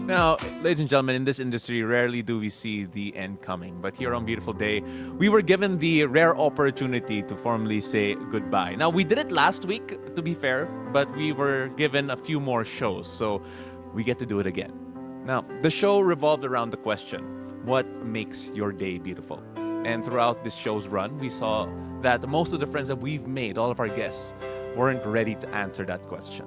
Now, ladies and gentlemen, in this industry, rarely do we see the end coming. But here on Beautiful Day, we were given the rare opportunity to formally say goodbye. Now, we did it last week, to be fair, but we were given a few more shows, so we get to do it again. Now, the show revolved around the question, what makes your day beautiful? And throughout this show's run, we saw that most of the friends that we've made, all of our guests, weren't ready to answer that question.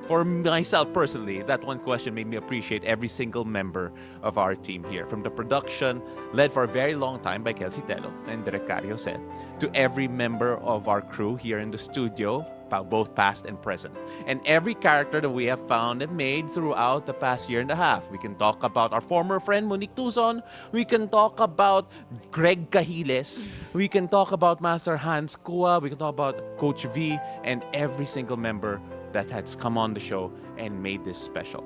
For myself personally, that one question made me appreciate every single member of our team here. From the production, led for a very long time by Kelsey Tello and Direcario Set, to every member of our crew here in the studio, both past and present. And every character that we have found and made throughout the past year and a half. We can talk about our former friend, Monique Tuzon. We can talk about Greg Cahiles. We can talk about Master Hanz Cua. We can talk about Coach V and every single member that has come on the show and made this special.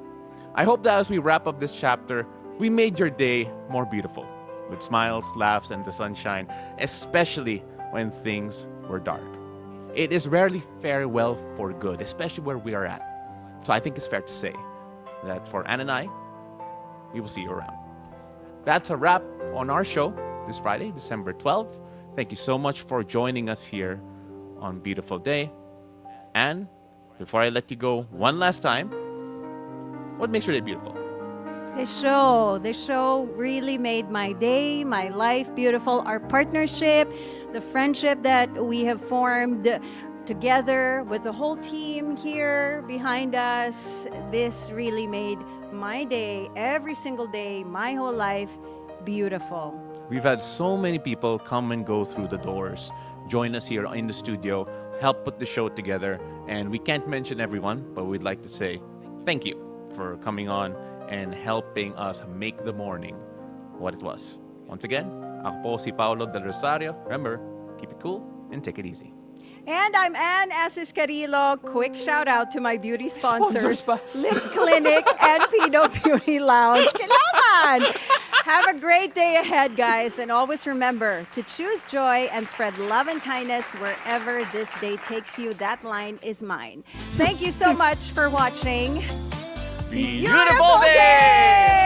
I hope that as we wrap up this chapter, we made your day more beautiful with smiles, laughs, and the sunshine, especially when things were dark. It is rarely farewell for good, especially where we are at. So I think it's fair to say that for Ann and I, we will see you around. That's a wrap on our show this Friday, December 12th. Thank you so much for joining us here on Beautiful Day. And before I let you go one last time, what makes your day beautiful? The show really made my day, my life beautiful. Our partnership, the friendship that we have formed together with the whole team here behind us, this really made my day, every single day, my whole life, beautiful. We've had so many people come and go through the doors, join us here in the studio, help put the show together, and we can't mention everyone, but we'd like to say thank you for coming on and helping us make the morning what it was. Once again, ako po si Paolo del Rosario. Remember, keep it cool and take it easy. And I'm Ann Asis-Carilo. Quick shout out to my beauty sponsors, Sponsors pa. Lip Clinic and Pino Beauty Lounge. Kailangan! Have a great day ahead, guys. And always remember to choose joy and spread love and kindness wherever this day takes you. That line is mine. Thank you so much for watching. Beautiful day!